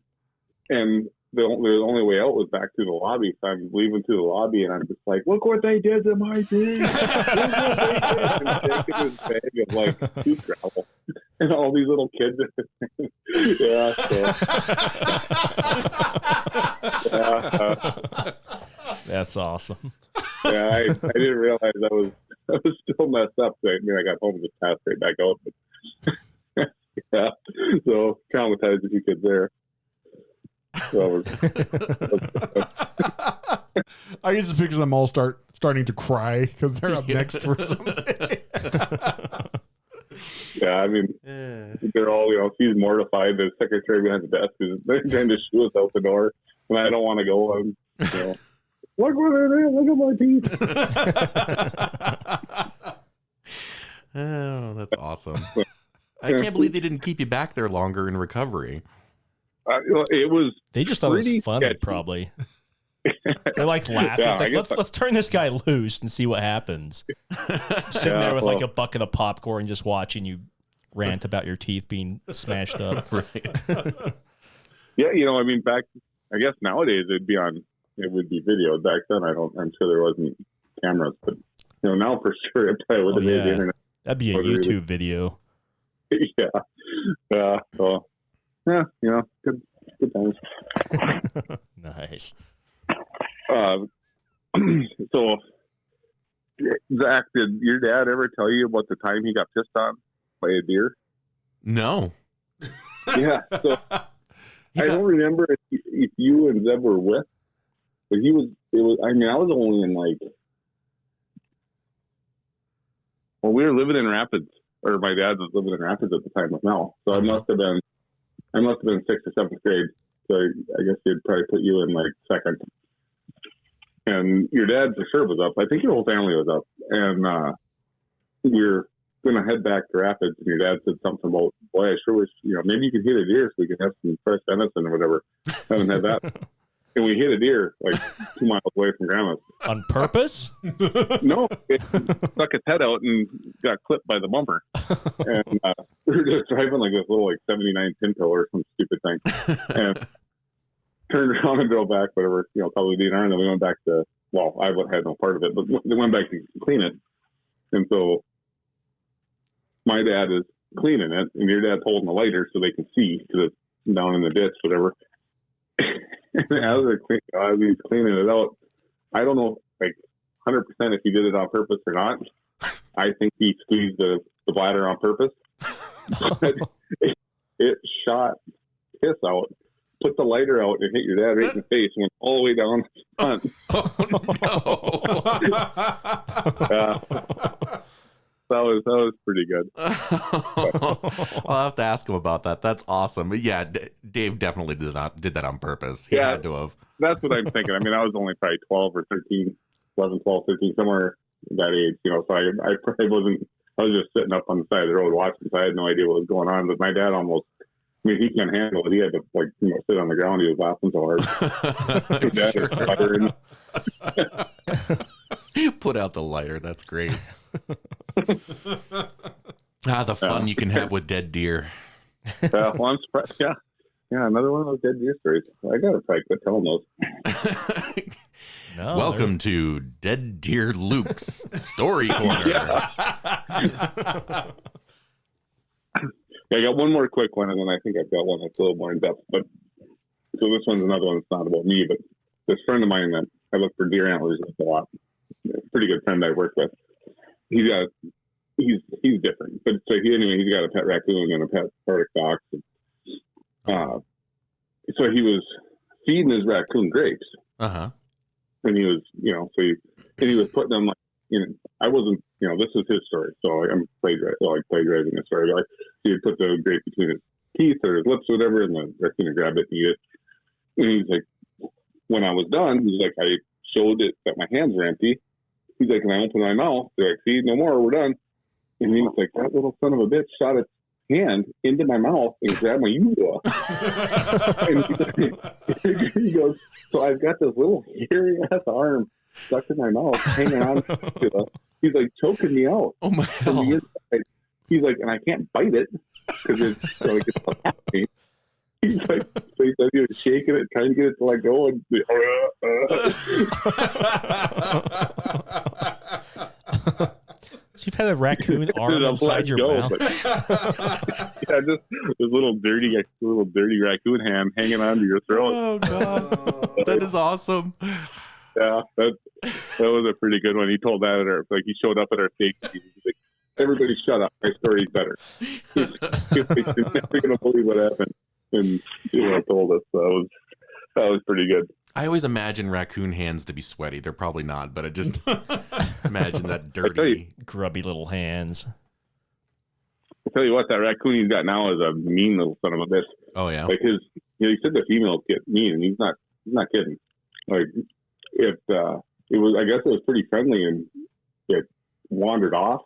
And the only way out was back through the lobby. So I'm leaving through the lobby, and I'm just like, "Look what they did to my teeth!" And taking this bag of like tooth gravel, and all these little kids. Yeah. That's awesome. Yeah, I didn't realize I was still messed up. So I got home and just passed right back out. But yeah, so traumatized a few kids there. So I can just picture them all starting to cry because they're up next for something. Yeah, I mean, they're all, she's mortified. The secretary behind the desk is they're trying to shoo us out the door, and I don't want to go. Look what it is! Look at my teeth. Oh, that's awesome. I can't believe they didn't keep you back there longer in recovery. It was. They just thought it was funny, sketchy. Probably. They liked laughing. Yeah, it's like, let's turn this guy loose and see what happens. Sitting there with like a bucket of popcorn, just watching you rant about your teeth being smashed up. Right. Yeah, I mean, I guess nowadays it would be videoed. Back then, I'm sure there wasn't cameras, but now for sure it probably would have made the internet. That'd be a YouTube video. Yeah. So good times. Nice. So, Zach, did your dad ever tell you about the time he got pissed on by a deer? No. Yeah. So I don't remember if you and Zeb were with, but I was only in we were living in Rapids, or my dad was living in Rapids at the time with Mel. So I must have been 6th or 7th grade. So I guess they'd probably put you in second. And your dad for sure was up. I think your whole family was up. And we were going to head back to Rapids, and your dad said something about, "Boy, I sure wish, maybe you could hit a deer so we could have some fresh venison or whatever." Haven't had that. And we hit a deer 2 miles away from Grandma's. On purpose? No, it stuck its head out and got clipped by the bumper. And we were just driving this little 79 Pinto or some stupid thing. And turned around and drove back, whatever, probably DNR, and then we went back to, I had no part of it, but they went back to clean it. And so my dad is cleaning it, and your dad's holding a lighter so they can see because it's down in the ditch, whatever. And as he's cleaning it out, I don't know, 100% if he did it on purpose or not. I think he squeezed the bladder on purpose. But it shot piss out. Put the lighter out and hit your dad right in the face and went all the way down the front. That was pretty good. I'll have to ask him about that. That's awesome. But yeah, Dave definitely did that on purpose. He had to have. That's what I'm thinking. I mean, I was only probably 12 or 13, 11, 12, 13, somewhere that age, so I probably wasn't, I was just sitting up on the side of the road watching, so I had no idea what was going on. But my dad he can't handle it. He had to sit on the ground. He was laughing so hard. Put out the lighter. That's great. The fun you can have with dead deer. I'm surprised. Yeah, another one of those dead deer stories. I gotta probably quit telling those. No, Welcome to Dead Deer Luke's Story Corner. I got one more quick one, and then I think I've got one that's a little more in depth. But so this one's another one that's not about me, but this friend of mine that I look for deer antlers with a lot. Pretty good friend I work with. He's different, but so he's got a pet raccoon and a pet Arctic fox. So he was feeding his raccoon grapes. And he was, he was putting them I wasn't, this is his story, so I'm plagiarizing the story. Like he would put the grape between his teeth or his lips or whatever, and the raccoon would grab it and eat it. And he's like, when I was done, he's like, I showed it that my hands were empty. He's like, and I opened my mouth. They're like, see, no more, we're done. And he was like, that little son of a bitch shot its hand into my mouth and grabbed my uvula. And he goes, so I've got this little hairy ass arm stuck in my mouth, hanging on. He's like choking me out. Oh my God. He's like, and I can't bite it because it's like it's me. He's like, so he said he was shaking it, trying to get it to let go, and So you've had a raccoon arm inside your mouth. Yeah, just this little dirty raccoon hand hanging onto your throat. Oh God, that is awesome. Yeah, that was a pretty good one. He told that he showed up at our steak. He's like, everybody shut up. My story's better. He's never gonna believe what happened. And told us that was pretty good. I always imagine raccoon hands to be sweaty. They're probably not, but I just imagine that dirty, grubby little hands. I tell you what, that raccoon he's got now is a mean little son of a bitch. Oh yeah, like he said the females get mean, and he's not kidding. Like I guess it was pretty friendly, and it wandered off,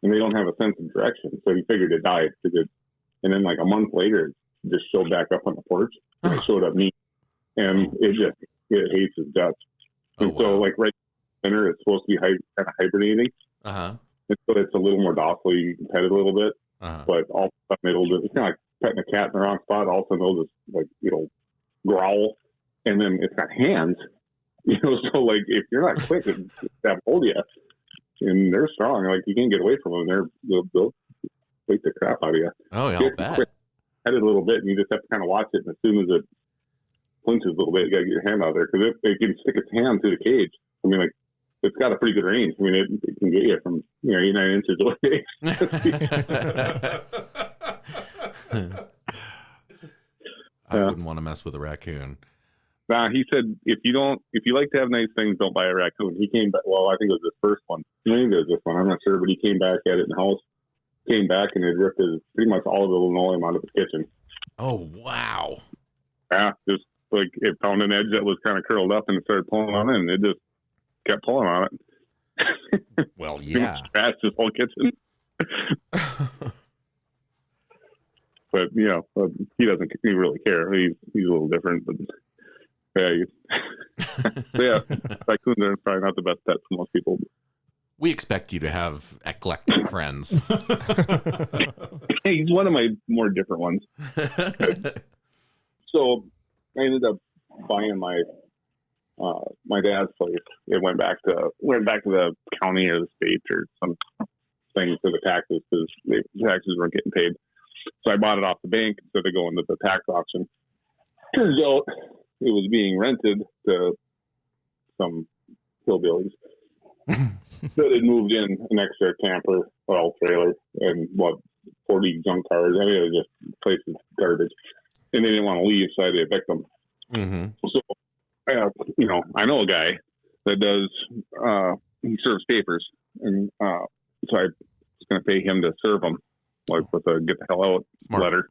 and they don't have a sense of direction, so he figured it died. And then like a month later, it just showed back up on the porch. It showed up mean. And it hates his guts. And so, like, right center, it's supposed to be kind of hibernating. And so it's a little more docile. You can pet it a little bit. But all of a sudden, it's kind of like petting a cat in the wrong spot. All of a sudden, it'll just, growl. And then it's got hands. So, like, if you're not quick, it'll stab hold of you. And they're strong. Like, you can't get away from them. They'll beat the crap out of you. Oh, yeah, I'll bet. Pet it a little bit, and you just have to kind of watch it. And as soon as it flinches a little bit, you got to get your hand out there because it can stick its hand through the cage. I mean, like, it's got a pretty good range. I mean, it can get you from 8-9 inches away. I wouldn't want to mess with a raccoon. Nah, he said if you like to have nice things, don't buy a raccoon. He came back. Well, I think it was his first one. Maybe it was this one. I'm not sure, but he came back, had it in the house, came back, and it ripped pretty much all of the linoleum out of the kitchen. Oh wow! Yeah, just like it found an edge that was kind of curled up and it started pulling on it, and it just kept pulling on it. Well, yeah. Scratched his whole kitchen. But, he doesn't really care. He's a little different, but yeah. Raccoons are probably not the best pets for most people. We expect you to have eclectic friends. He's one of my more different ones. So I ended up buying my dad's place. It went back to the county or the state or some thing for the taxes because the taxes weren't getting paid. So I bought it off the bank instead of going to the tax auction. Turns out it was being rented to some hillbillies that had moved in an extra camper, trailer, and 40 junk cars. I mean, it was just places garbage. And they didn't want to leave, so I had to evict them. So, I know a guy that does, he serves papers. And so I was going to pay him to serve them, with a get the hell out letter.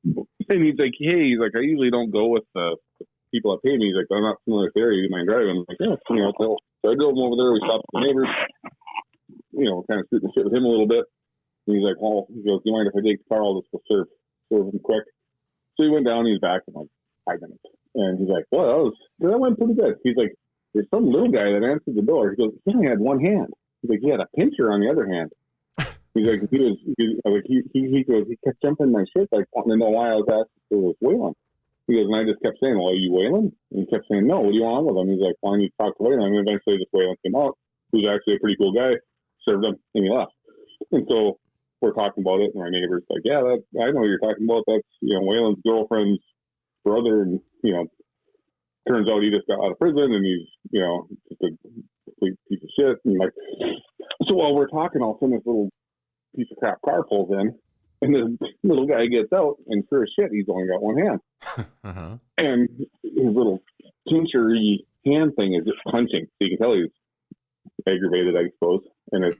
And he's like, I usually don't go with the people that pay me. He's like, I'm not familiar with the area. You mind driving? I'm like, yeah, so I drove him over there. We stopped at the neighbors, kind of shooting the shit with him a little bit. And he's like, he goes, do you mind if I take the car? I'll just go serve him quick. So he went down. He's back in like 5 minutes. And he's like, well, that went pretty good. He's like, there's some little guy that answered the door. He goes, he only had one hand. He's like, he had a pincher on the other hand. He's like, he kept jumping my shit, like wanting to know why I was asking if it was whaling. He goes, and I just kept saying, well, are you Waylon? And he kept saying, no, what do you want with him? He's like, well, I need to talk to Waylon. And eventually this Waylon came out, who's actually a pretty cool guy, served him, and he left. And so we're talking about it, and my neighbor's like, yeah, I know what you're talking about. That's, Waylon's girlfriend's brother, and, turns out he just got out of prison, and he's, just a complete piece of shit. And like, so while we're talking, all of a sudden this little piece of crap car pulls in, and this little guy gets out, and sure as shit, he's only got one hand. Uh-huh. And his little tincture-y hand thing is just clenching. So you can tell he's aggravated, I suppose. And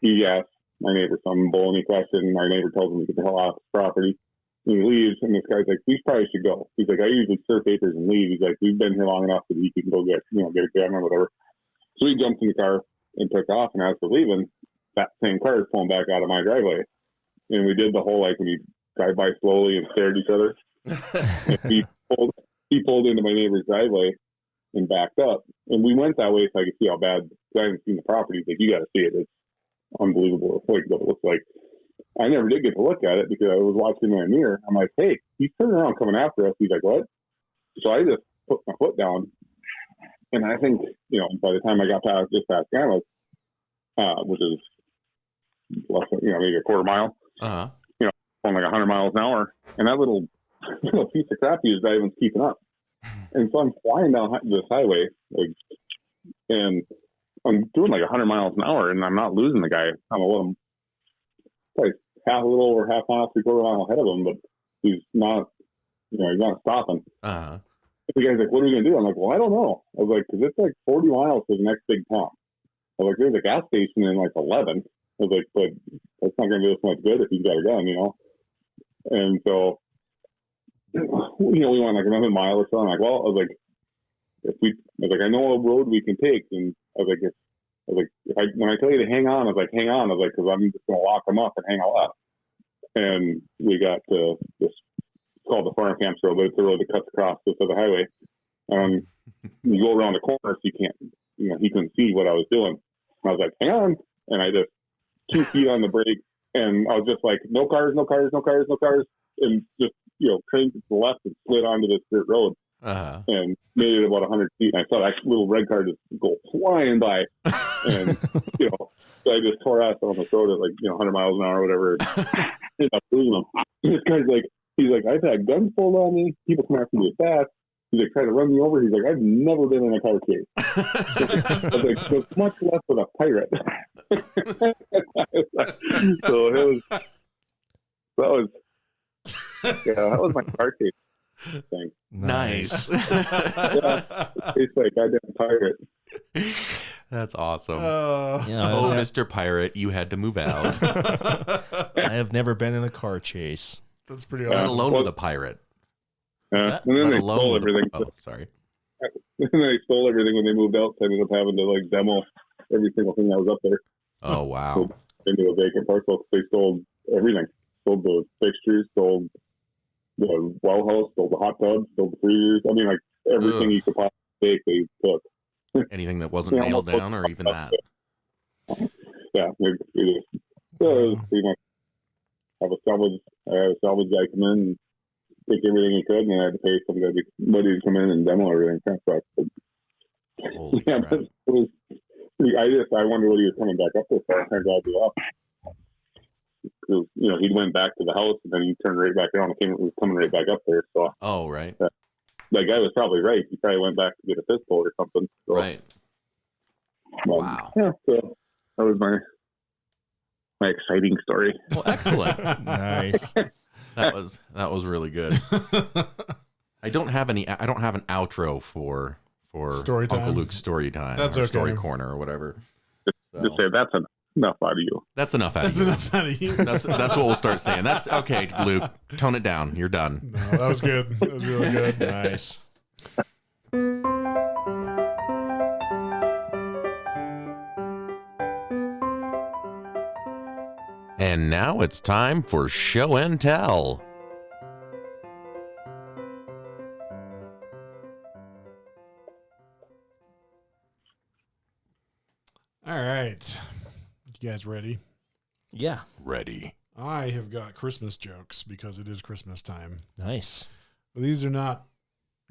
he asked my neighbor some baloney question. My neighbor tells him to get the hell off the property. And he leaves, and this guy's like, we probably should go. He's like, I usually serve papers and leave. He's like, we've been here long enough that he can go get a gun or whatever. So he jumped in the car and took off, and as we're leaving, that same car is pulling back out of my driveway. And we did the whole, like, when you drive by slowly and stare at each other. And he pulled into my neighbor's driveway and backed up. And we went that way so I could see how bad, because I haven't seen the property. He's like, you got to see it. It's unbelievable what it looks like. I never did get to look at it because I was watching in a mirror. I'm like, hey, he's turning around coming after us. He's like, what? So I just put my foot down. And I think, by the time I got past Grandma's, which is less than, maybe a quarter mile, Uh-huh. on like 100 miles an hour. And that little piece of crap he was driving keeping up. And so I'm flying down this highway, and I'm doing like 100 miles an hour, and I'm not losing the guy. I'm a little over half mile, 3/4 mile ahead of him, but he's not, he's not stopping. Uh-huh. The guy's like, what are we going to do? I'm like, well, I don't know. I was like, because it's like 40 miles to the next big town. I was like, there's a gas station in like 11. I was like, but that's not going to do us much good if he's got a gun, And so, we went like another mile or so. I'm like, well, I was like, I know a road we can take. And I was like, when I tell you to hang on, I was like, hang on. I was like, because I'm just going to lock them up and hang a left. And we got to this, it's called the Farm Camps Road, but it's a road that cuts across the highway. You go around the corner, so you can't, he couldn't see what I was doing. And I was like, hang on. And I just 2 feet on the brake. And I was just like, no cars, no cars, no cars, no cars. And just, cranked to the left and slid onto this dirt road. Uh-huh. And made it about 100 feet. And I saw that little red car just go flying by. And, so I just tore ass on the road at 100 miles an hour or whatever. Ended up losing him. This guy's like, he's like, I've had guns pulled on me. People come after me with bats. He's like, trying to run me over. He's like, I've never been in a car chase. I was like, so much less with a pirate. So that was my car chase thing. Nice. It's like I didn't pirate. That's awesome. Yeah, Mr. Pirate, you had to move out. I have never been in a car chase. That's pretty Let awesome. alone with a pirate. And then they stole everything. Sorry. And then they stole everything when they moved out. So I ended up having to demo every single thing that was up there Oh, wow. into a vacant parcel. They stole everything. Stole the fixtures, stole the well house, stole the hot tubs, stole the freezers. I mean, everything you could possibly take, they took. Anything that wasn't nailed down or even that? Yeah, it was pretty much I had a salvage guy come in and take everything he could, and I had to pay somebody to come in and demo everything. But, Holy yeah, crap. it was, I wonder what he was coming back up there for. I'm glad he left. Because, he went back to the house, and then he turned right back around and was coming right back up there. So Oh, right. that guy was probably right. He probably went back to get a pistol or something. So, Right. Wow. Yeah, so that was my exciting story. Well, excellent. Nice. That was really good. I don't have an outro for Story time? Uncle Luke's story time. That's or okay. Story corner or whatever. Just say that's enough out of you. That's enough out That's of you. enough out of you. That's what we'll start saying. That's okay, Luke. Tone it down. You're done. No, that was good. That was really good. Nice. And now it's time for show and tell. All right. You guys ready? Yeah. Ready. I have got Christmas jokes because it is Christmas time. Nice. But these are not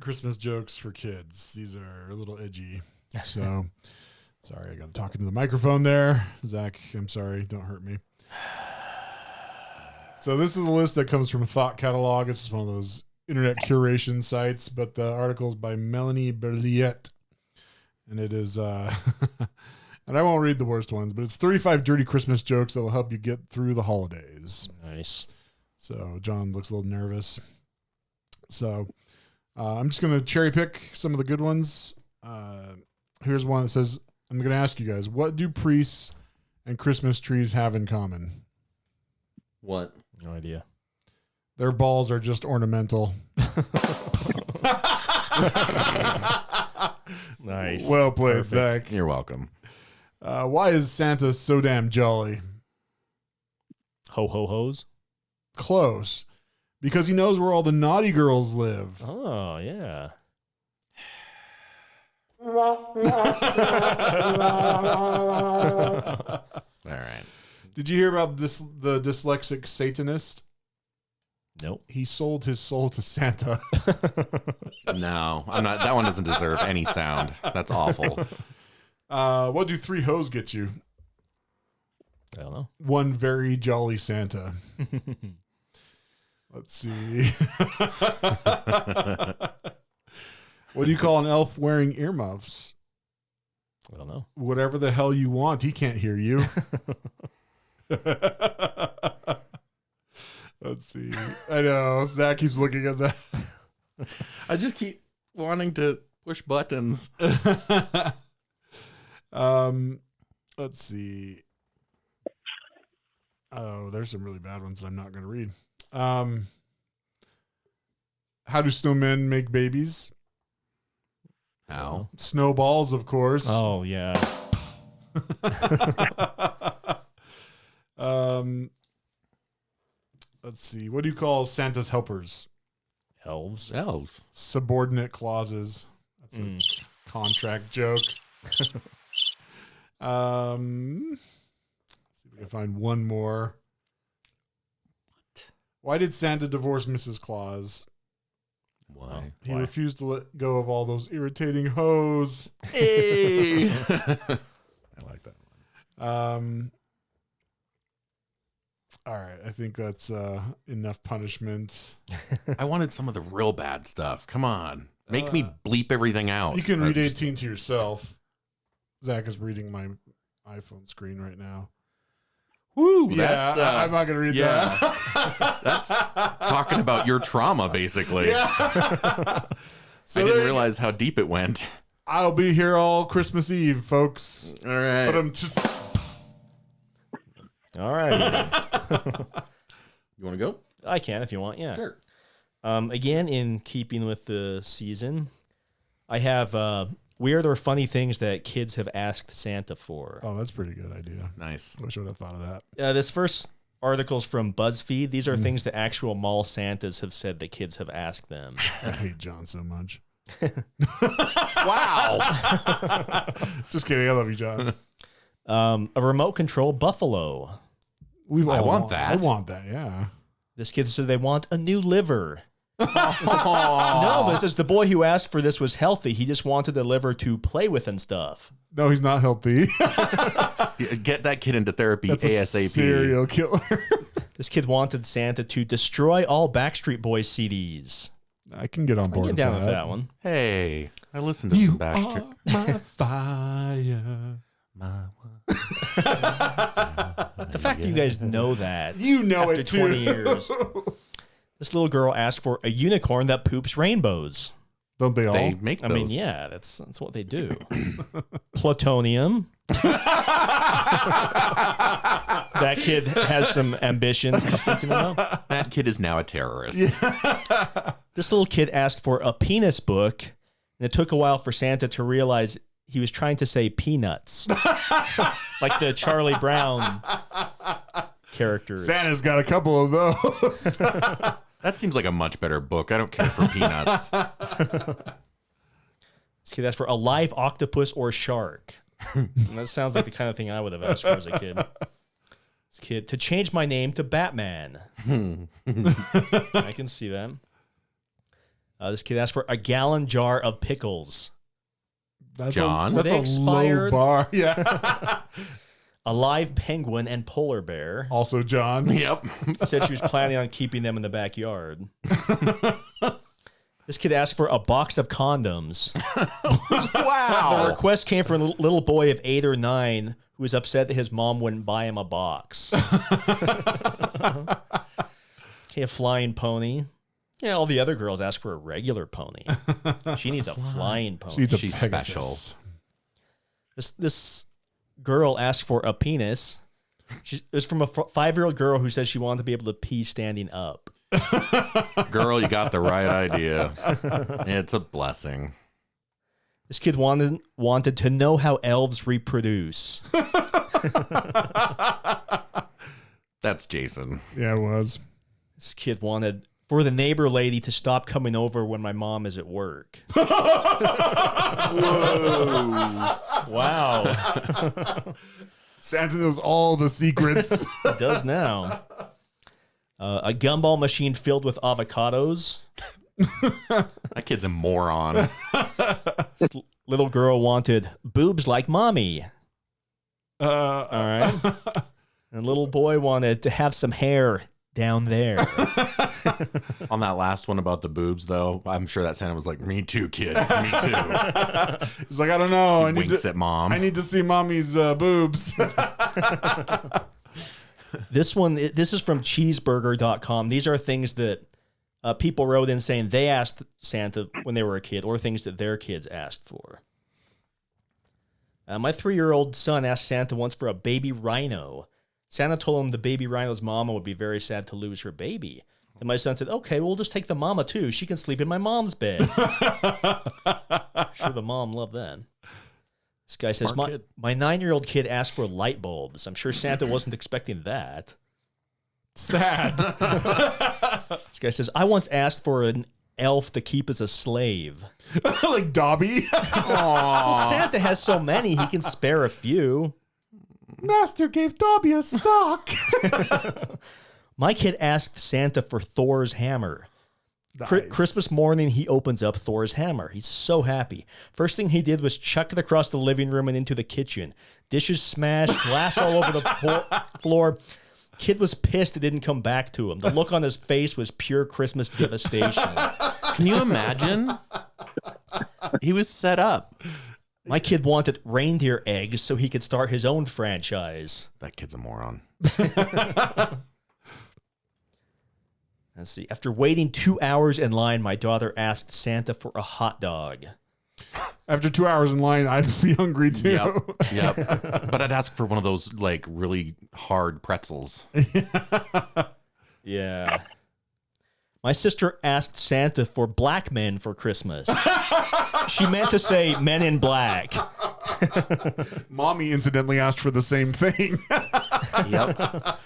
Christmas jokes for kids. These are a little edgy. So, sorry, I got to talk into the microphone there. Zach, I'm sorry. Don't hurt me. So this is a list that comes from Thought Catalog. It's just one of those internet curation sites, but the article is by Melanie Berliet. And it is, and I won't read the worst ones, but it's 35 dirty Christmas jokes that will help you get through the holidays. Nice. So John looks a little nervous. So I'm just going to cherry pick some of the good ones. Here's one that says, I'm going to ask you guys, what do priests and Christmas trees have in common? What? No idea. Their balls are just ornamental. Nice. Well played, Perfect. Zach. You're welcome. Why is Santa so damn jolly? Ho ho hos. Close. Because he knows where all the naughty girls live. Oh yeah. All right. Did you hear about this? The dyslexic Satanist? Nope. He sold his soul to Santa. No, I'm not. That one doesn't deserve any sound. That's awful. What do 3 hoes get you? I don't know. One very jolly Santa. Let's see. What do you call an elf wearing earmuffs? I don't know. Whatever the hell you want, he can't hear you. Let's see. I know. Zach keeps looking at that. I just keep wanting to push buttons. Let's see. Oh, there's some really bad ones that I'm not going to read. How do snowmen make babies? How? Snowballs, of course. Oh yeah. Let's see. What do you call Santa's helpers? Elves. Elves. Subordinate clauses. That's a contract joke. Let's see if we can find one more. Why did Santa divorce Mrs. Claus? Why? He refused to let go of all those irritating hoes. Hey. I like that one. All right, I think that's enough punishment. I wanted some of the real bad stuff. Come on. Make me bleep everything out. You can Or read just- 18 to yourself. Zach is reading my iPhone screen right now. Woo, Yeah, that's, I'm not going to read that. That's talking about your trauma, basically. Yeah. So I there didn't you realize how deep it went. go. I'll be here all Christmas Eve, folks. All right. But I'm just... All right. You want to go? I can if you want. Yeah. Sure. Again, in keeping with the season, I have weird or funny things that kids have asked Santa for. Oh, that's a pretty good idea. Nice. I wish I would have thought of that. This first article's from BuzzFeed. These are things that actual mall Santas have said that kids have asked them. I hate John so much. Wow. Just kidding. I love you, John. A remote control buffalo. I want that. I want that, yeah. This kid said they want a new liver. No, but it says the boy who asked for this was healthy. He just wanted the liver to play with and stuff. No, he's not healthy. Get that kid into therapy That's a ASAP. serial killer. This kid wanted Santa to destroy all Backstreet Boys CDs. I can get on board Get with down that. with that one. Hey, I listened to You some Backstreet. are my fire. The fact that you guys know that. You know after it too. 20 years. This little girl asked for a unicorn that poops rainbows. Don't they all? They make those. I mean, yeah, that's what they do. Plutonium. That kid has some ambitions he's thinking about. That kid is now a terrorist. This little kid asked for a penis book, and it took a while for Santa to realize he was trying to say peanuts. Like the Charlie Brown characters. Santa's got a couple of those. That seems like a much better book. I don't care for peanuts. This kid asked for a live octopus or shark. And that sounds like the kind of thing I would have asked for as a kid. This kid, to change my name to Batman. I can see that. This kid asked for a gallon jar of pickles. That's John? That's Were they a expired? low bar. Yeah. A live penguin and polar bear. Also, John. Yep. Said she was planning on keeping them in the backyard. This kid asked for a box of condoms. The Wow. request came from a little boy of 8 or 9 who was upset that his mom wouldn't buy him a box. Okay, a flying pony. Yeah, all the other girls ask for a regular pony. She needs a flying pony. She's Pegasus. This girl asked for a penis. It was from a 5-year-old girl who said she wanted to be able to pee standing up. Girl, you got the right idea. It's a blessing. This kid wanted to know how elves reproduce. That's Jason. Yeah, it was. This kid wanted for the neighbor lady to stop coming over when my mom is at work. Wow. Santa knows all the secrets. It does now. A gumball machine filled with avocados. That kid's a moron. This little girl wanted boobs like mommy. All right. And little boy wanted to have some hair down there. On that last one about the boobs, though, I'm sure that Santa was like, "Me too, kid. Me too." He's like, I don't know. I Winks at mom. need to see mommy's boobs. This is from cheeseburger.com. These are things that people wrote in saying they asked Santa when they were a kid or things that their kids asked for. My 3-year-old son asked Santa once for a baby rhino. Santa told him the baby rhino's mama would be very sad to lose her baby. And my son said, okay, we'll just take the mama too. She can sleep in my mom's bed. Sure, the mom loved that. This guy says, my 9-year-old kid asked for light bulbs. I'm sure Santa wasn't expecting that. Sad. This guy says, I once asked for an elf to keep as a slave. Like Dobby. Well, Santa has so many, he can spare a few. Master gave Dobby a sock. My kid asked Santa for Thor's hammer. Nice. Christmas morning, he opens up Thor's hammer. He's so happy. First thing he did was chuck it across the living room and into the kitchen. Dishes smashed, glass all over the floor. Kid was pissed it didn't come back to him. The look on his face was pure Christmas devastation. Can you imagine? He was set up. My kid wanted reindeer eggs so he could start his own franchise. That kid's a moron. Let's see. After waiting 2 hours in line, my daughter asked Santa for a hot dog. After 2 hours in line, I'd be hungry too. Yep. But I'd ask for one of those like really hard pretzels. Yeah. My sister asked Santa for black men for Christmas. She meant to say men in black. Mommy incidentally asked for the same thing. Yep.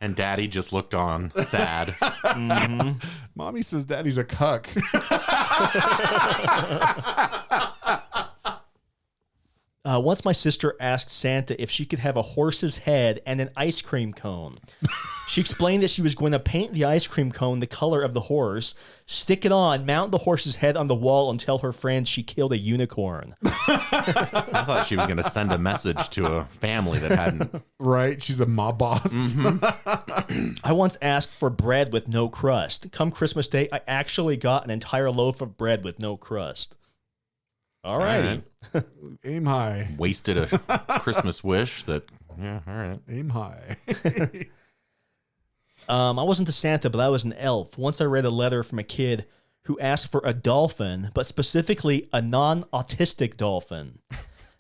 And Daddy just looked on, sad. Mm-hmm. Mommy says Daddy's a cuck. Once my sister asked Santa if she could have a horse's head and an ice cream cone. She explained that she was going to paint the ice cream cone the color of the horse, stick it on, mount the horse's head on the wall, and tell her friends she killed a unicorn. I thought she was going to send a message to a family that hadn't. Right? She's a mob boss. Mm-hmm. I once asked for bread with no crust. Come Christmas Day, I actually got an entire loaf of bread with no crust. All righty. Aim high. Wasted a Christmas wish that, yeah, all right. Aim high. I wasn't a Santa, but I was an elf. Once I read a letter from a kid who asked for a dolphin, but specifically a non-autistic dolphin.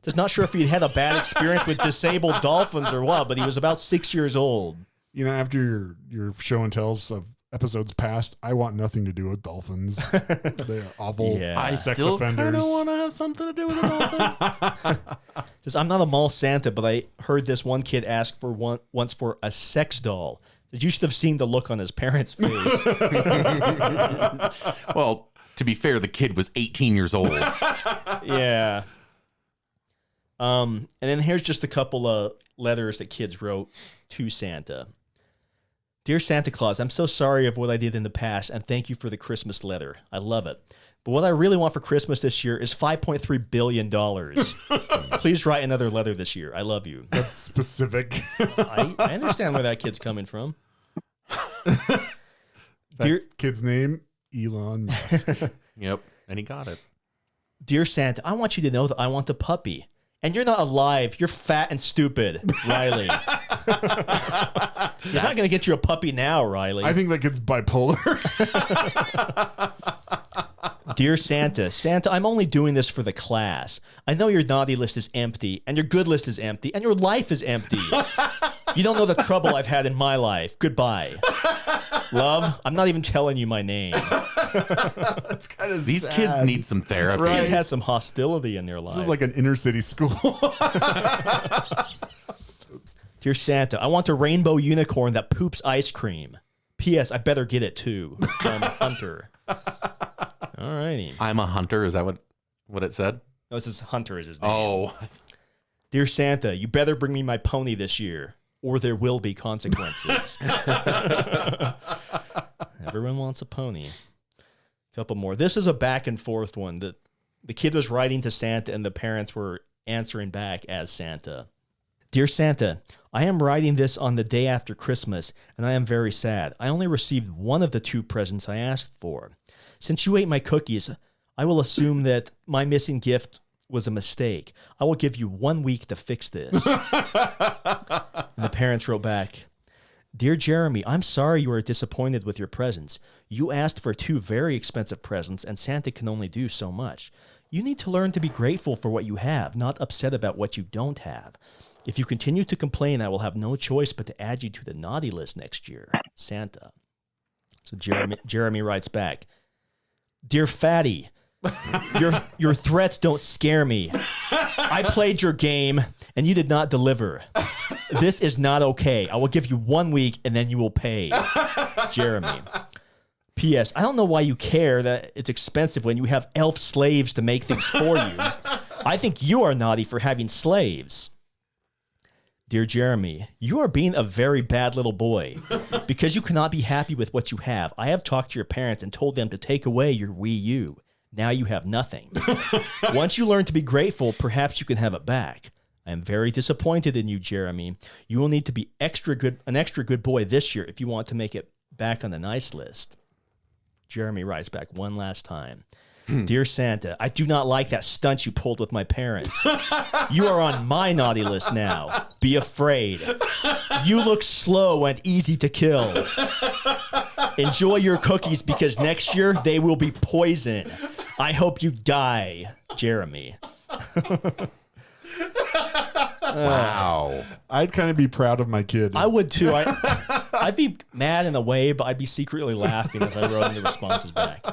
Just not sure if he'd had a bad experience with disabled dolphins or what, but he was about 6 years old. You know, after your show and tells of episodes past, I want nothing to do with dolphins. They're awful Yeah. I sex still offenders. kind of want to have something to do with a dolphin. Says, I'm not a mall Santa, but I heard this one kid ask for once for a sex doll. Says, you should have seen the look on his parents' face. Well, to be fair, the kid was 18 years old. Yeah. And then here's just a couple of letters that kids wrote to Santa. Dear Santa Claus, I'm so sorry of what I did in the past, and thank you for the Christmas letter. I love it. But what I really want for Christmas this year is $5.3 billion. Please write another letter this year. I love you. That's specific. I understand where that kid's coming from. Kid's name, Elon Musk. Yep, and he got it. Dear Santa, I want you to know that I want a puppy. And you're not alive. You're fat and stupid, Riley. You're not going to get you a puppy now, Riley. I think that kid's bipolar. Dear Santa, Santa, I'm only doing this for the class. I know your naughty list is empty, and your good list is empty, and your life is empty. You don't know the trouble I've had in my life. Goodbye. Love, I'm not even telling you my name. That's kind of These kids need some therapy. Right. It has some hostility in their life. This is like an inner city school. Dear Santa, I want a rainbow unicorn that poops ice cream. P.S. I better get it too. From Hunter. All righty. I'm a hunter. Is that what it said? No, this is Hunter is his name. Oh. Dear Santa, you better bring me my pony this year, or there will be consequences. Everyone wants a pony. Couple more. This is a back and forth one. The kid was writing to Santa, and the parents were answering back as Santa. Dear Santa, I am writing this on the day after Christmas, and I am very sad. I only received one of the 2 presents I asked for. Since you ate my cookies, I will assume that my missing gift was a mistake. I will give you 1 week to fix this. And the parents wrote back, Dear Jeremy, I'm sorry you are disappointed with your presents. You asked for 2 very expensive presents, and Santa can only do so much. You need to learn to be grateful for what you have, not upset about what you don't have. If you continue to complain, I will have no choice but to add you to the naughty list next year. Santa. So Jeremy writes back, Dear Fatty, your threats don't scare me. I played your game, and you did not deliver. This is not okay. I will give you 1 week, and then you will pay. Jeremy. P.S. I don't know why you care that it's expensive when you have elf slaves to make things for you. I think you are naughty for having slaves. Dear Jeremy, you are being a very bad little boy. Because you cannot be happy with what you have, I have talked to your parents and told them to take away your Wii U. Now you have nothing. Once you learn to be grateful, perhaps you can have it back. I am very disappointed in you, Jeremy. You will need to be an extra good boy this year if you want to make it back on the nice list. Jeremy writes back one last time. Dear Santa, I do not like that stunt you pulled with my parents. You are on my naughty list now. Be afraid. You look slow and easy to kill. Enjoy your cookies because next year they will be poison. I hope you die, Jeremy. Wow. I'd kind of be proud of my kid. I would too. I'd be mad in a way, but I'd be secretly laughing as I wrote in the responses back.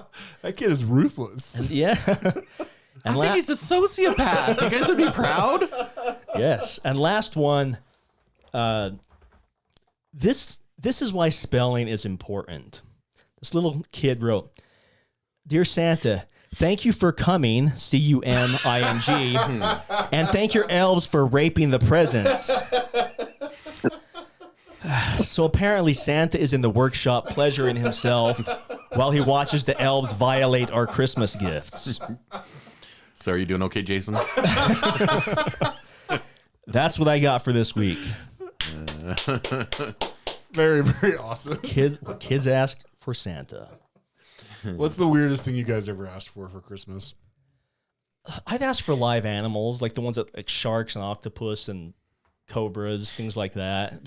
That kid is ruthless. And, yeah. And I think he's a sociopath. You guys would be proud? Yes. And last one. This is why spelling is important. This little kid wrote, Dear Santa, thank you for coming, C-U-M-I-N-G, and thank your elves for raping the presents. So apparently Santa is in the workshop pleasuring himself while he watches the elves violate our Christmas gifts. So are you doing okay, Jason? That's what I got for this week. Very, very awesome. Kids ask for Santa. What's the weirdest thing you guys ever asked for Christmas? I'd ask for live animals, like the ones that like sharks and octopus and cobras, things like that.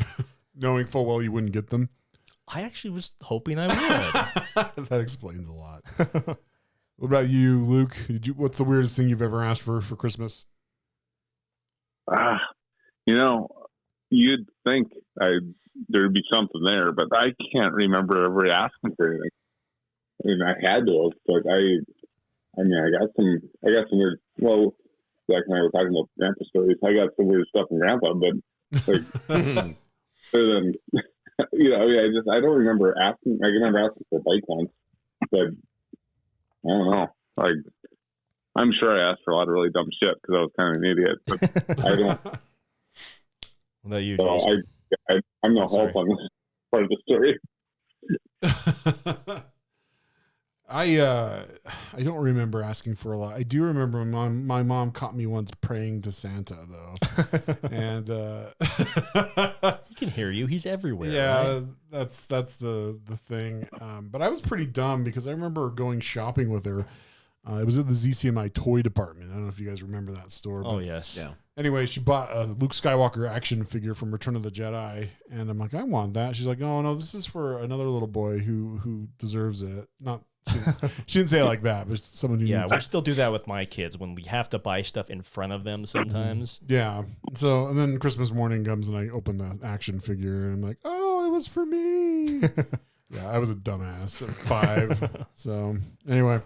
Knowing full well you wouldn't get them? I actually was hoping I would. That explains a lot. What about you, Luke? What's the weirdest thing you've ever asked for Christmas? You'd think there'd be something there, but I can't remember ever asking for anything. I mean, I had to, but I got some weird. Well, Zach and I were talking about grandpa stories. I got some weird stuff from grandpa, but like, other than I don't remember asking. I remember asking for bike once, but I don't know. Like, I'm sure I asked for a lot of really dumb shit because I was kind of an idiot. But I don't. What about you, So Jason? I'm no help on this. part of the story. I don't remember asking for a lot. I do remember my mom caught me once praying to Santa though, and He can hear you. He's everywhere. yeah, Right? that's the thing. But I was pretty dumb because I remember going shopping with her. It was at the ZCMI toy department. I don't know if you guys remember that store. Oh but yes. Yeah. anyway, she bought a Luke Skywalker action figure from Return of the Jedi, and I'm like, I want that. She's like, oh no, this is for another little boy who deserves it. Not she didn't say it like that, but someone who Yeah, needs we it. still do that with my kids when we have to buy stuff in front of them sometimes. Yeah. So and then Christmas morning comes and I open the action figure and I'm like, oh, it was for me. Yeah, I was a dumbass at 5. So anyway,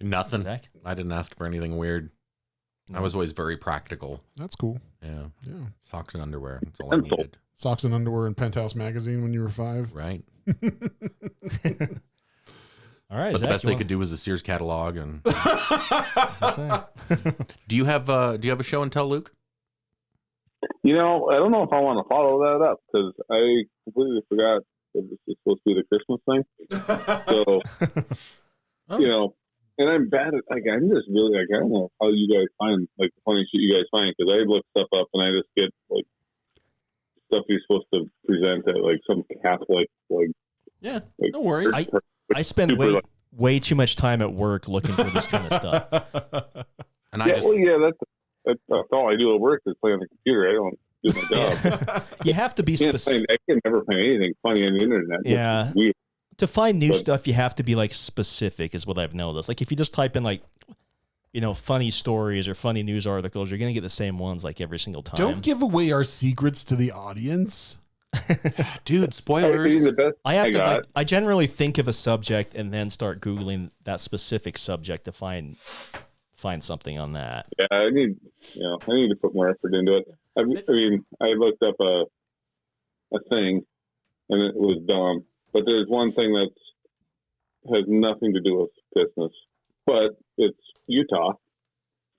Nothing. Zach? I didn't ask for anything weird. I was always very practical. that's cool. Yeah. Yeah. Socks and underwear. That's all I Pencil. needed. Socks and underwear in Penthouse magazine when you were 5. Right. All right. But the Zach, best they could do was a Sears catalog. And say. do you have a show and tell, Luke? You know, I don't know if I want to follow that up because I completely forgot that this is supposed to be the Christmas thing. So, Oh. you know, and I'm bad at, like, I'm just really, like, I don't know how you guys find, like, the funny shit you guys find because I look stuff up and I just get, like, stuff you're supposed to present at, like, some Catholic, like, Yeah. like No worries. I spend super, like- way too much time at work looking for this kind of stuff. And I yeah, just well, yeah, that's all I do at work is play on the computer. I don't do my job. Yeah. You have to be specific. I can never find anything funny on the internet. It's Yeah. weird. To find new But- stuff, you have to be like specific, is what I've noticed. Like if you just type in like, you know, funny stories or funny news articles, you're gonna get the same ones like every single time. Don't give away our secrets to the audience. dude, I mean, spoilers. the best I have to. got- Like, I generally think of a subject and then start googling that specific subject to find something on that. Yeah, I need to put more effort into it. I mean, I looked up a thing, and it was dumb. But there's one thing that has nothing to do with Christmas, but it's Utah.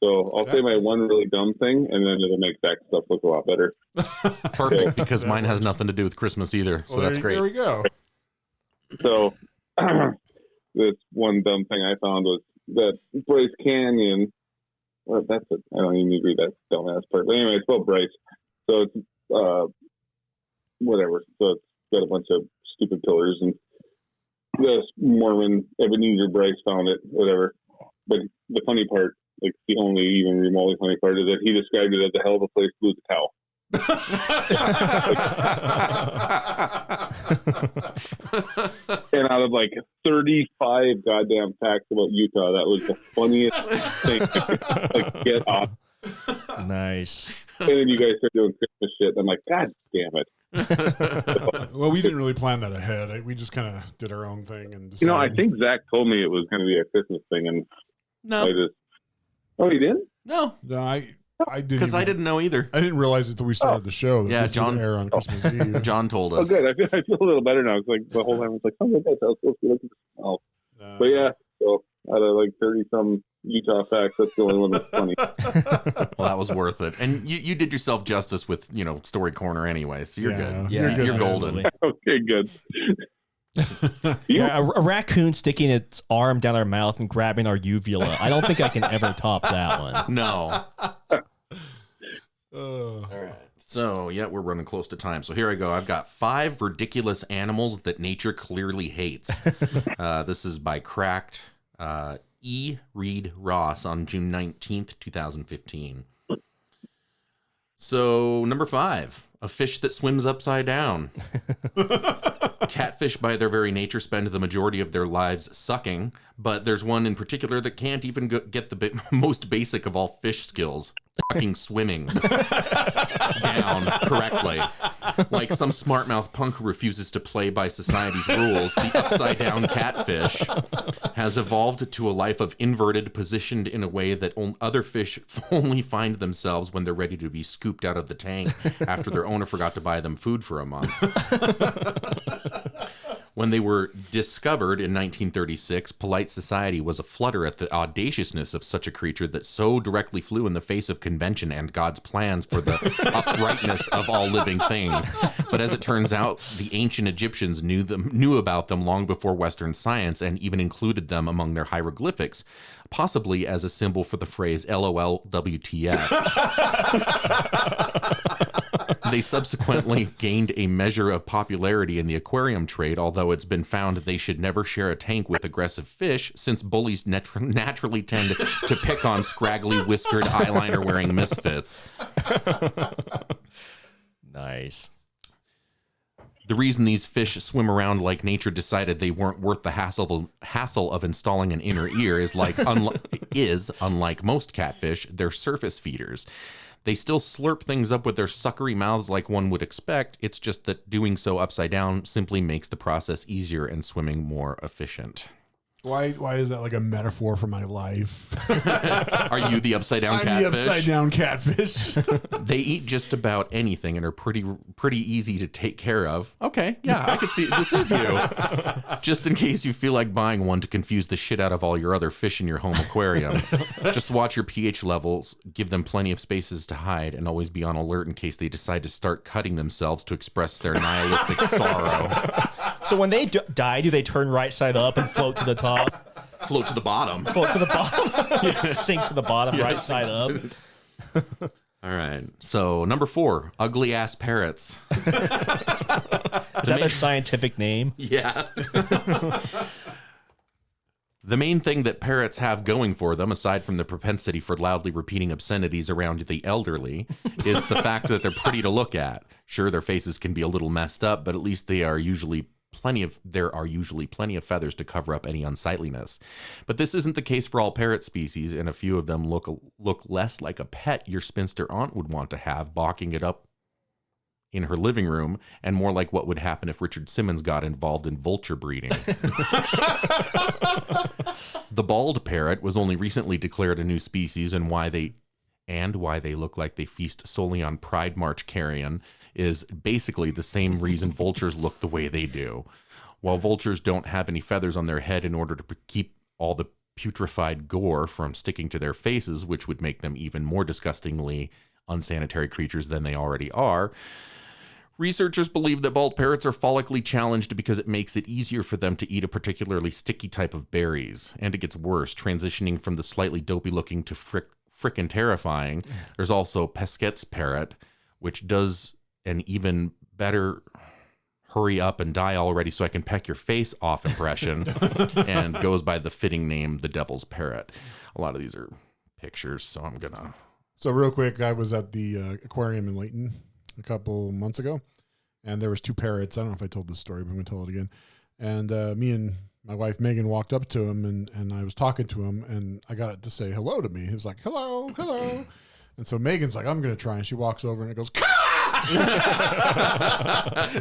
So I'll say my one really dumb thing, and then it'll make that stuff look a lot better. Perfect, because That mine has works. nothing to do with Christmas either. So Well, that's great. There we go. So this one dumb thing I found was that Bryce Canyon. Well, that's it. I don't even need to read that dumbass part. But anyway, it's about Bryce. So it's whatever. So it's got a bunch of stupid pillars, and this Mormon Ebenezer Bryce found it. Whatever. But the funny part, like the only even remotely funny part, is that he described it as a hell of a place to lose a cow. And out of like 35 goddamn facts about Utah, that was the funniest thing. Like, get off. Nice. And then you guys start doing Christmas shit, and I'm like, God damn it. Well, we didn't really plan that ahead. We just kind of did our own thing and You know, I decided- think Zach told me it was going to be a Christmas thing, and No, I just. Oh, he didn't? no, No, I didn't because I even- didn't know either. I didn't realize it until we started the show. That Yeah, this would John- air on Christmas Eve. John told Oh, us. good. I feel a little better now. It's like the whole time I was like, oh, that's I was supposed to be looking for. Oh. But yeah, so out of like 30 some Utah facts, that's the only one that's funny. Well, that was worth it. And you did yourself justice with, Story Corner anyway, so you're Yeah. good. Yeah, You're good, You're golden. Okay, good. Yeah, a raccoon sticking its arm down our mouth and grabbing our uvula. I don't think I can ever top that one. No. All All right. So, yeah, we're running close to time. So here I go. I've got 5 ridiculous animals that nature clearly hates. This is by Cracked E. Reed Ross on June 19th, 2015. So, number 5, a fish that swims upside down. Catfish, by their very nature, spend the majority of their lives sucking, but there's one in particular that can't even get the most basic of all fish skills. Fucking swimming down correctly. Like some smart mouth punk who refuses to play by society's rules, the upside down catfish has evolved to a life of inverted, positioned in a way that other fish only find themselves when they're ready to be scooped out of the tank after their owner forgot to buy them food for a month. When they were discovered in 1936, polite society was aflutter at the audaciousness of such a creature that so directly flew in the face of convention and God's plans for the uprightness of all living things. But as it turns out, the ancient Egyptians knew about them long before Western science and even included them among their hieroglyphics, possibly as a symbol for the phrase LOL WTF. They subsequently gained a measure of popularity in the aquarium trade, although it's been found they should never share a tank with aggressive fish, since bullies naturally tend to pick on scraggly, whiskered, eyeliner-wearing misfits. Nice. The reason these fish swim around like nature decided they weren't worth the hassle of installing an inner ear is unlike most catfish, they're surface feeders. They still slurp things up with their suckery mouths like one would expect. It's just that doing so upside down simply makes the process easier and swimming more efficient. Why is that like a metaphor for my life? Are you the upside down catfish? I'm the upside down catfish. They eat just about anything and are pretty easy to take care of. Okay, yeah, I could see this is you. Just in case you feel like buying one to confuse the shit out of all your other fish in your home aquarium. Just watch your pH levels, give them plenty of spaces to hide, and always be on alert in case they decide to start cutting themselves to express their nihilistic sorrow. So when they die, do they turn right side up and float to the top? Float to the bottom. Float to the bottom. Sink to the bottom, right side up. All right. So number 4, ugly ass parrots. Is that their scientific name? Yeah. The main thing that parrots have going for them, aside from the propensity for loudly repeating obscenities around the elderly, is the fact that they're pretty to look at. Sure, their faces can be a little messed up, but at least there are usually plenty of feathers to cover up any unsightliness. But this isn't the case for all parrot species, and a few of them look less like a pet your spinster aunt would want to have, balking it up in her living room, and more like what would happen if Richard Simmons got involved in vulture breeding. The bald parrot was only recently declared a new species, and why they look like they feast solely on Pride March carrion is basically the same reason vultures look the way they do. While vultures don't have any feathers on their head in order to keep all the putrefied gore from sticking to their faces, which would make them even more disgustingly unsanitary creatures than they already are, researchers believe that bald parrots are follically challenged because it makes it easier for them to eat a particularly sticky type of berries. And it gets worse, transitioning from the slightly dopey looking to frickin' terrifying. There's also Pesquet's parrot, which does an even better hurry up and die already so I can peck your face off impression, and goes by the fitting name, the devil's parrot. A lot of these are pictures, so I'm gonna... So real quick, I was at the aquarium in Layton a couple months ago, and there was 2 parrots. I don't know if I told this story, but I'm going to tell it again. And me and my wife, Megan, walked up to him, and I was talking to him, and I got it to say hello to me. He was like, hello, hello. And so Megan's like, I'm going to try. And she walks over, and it goes,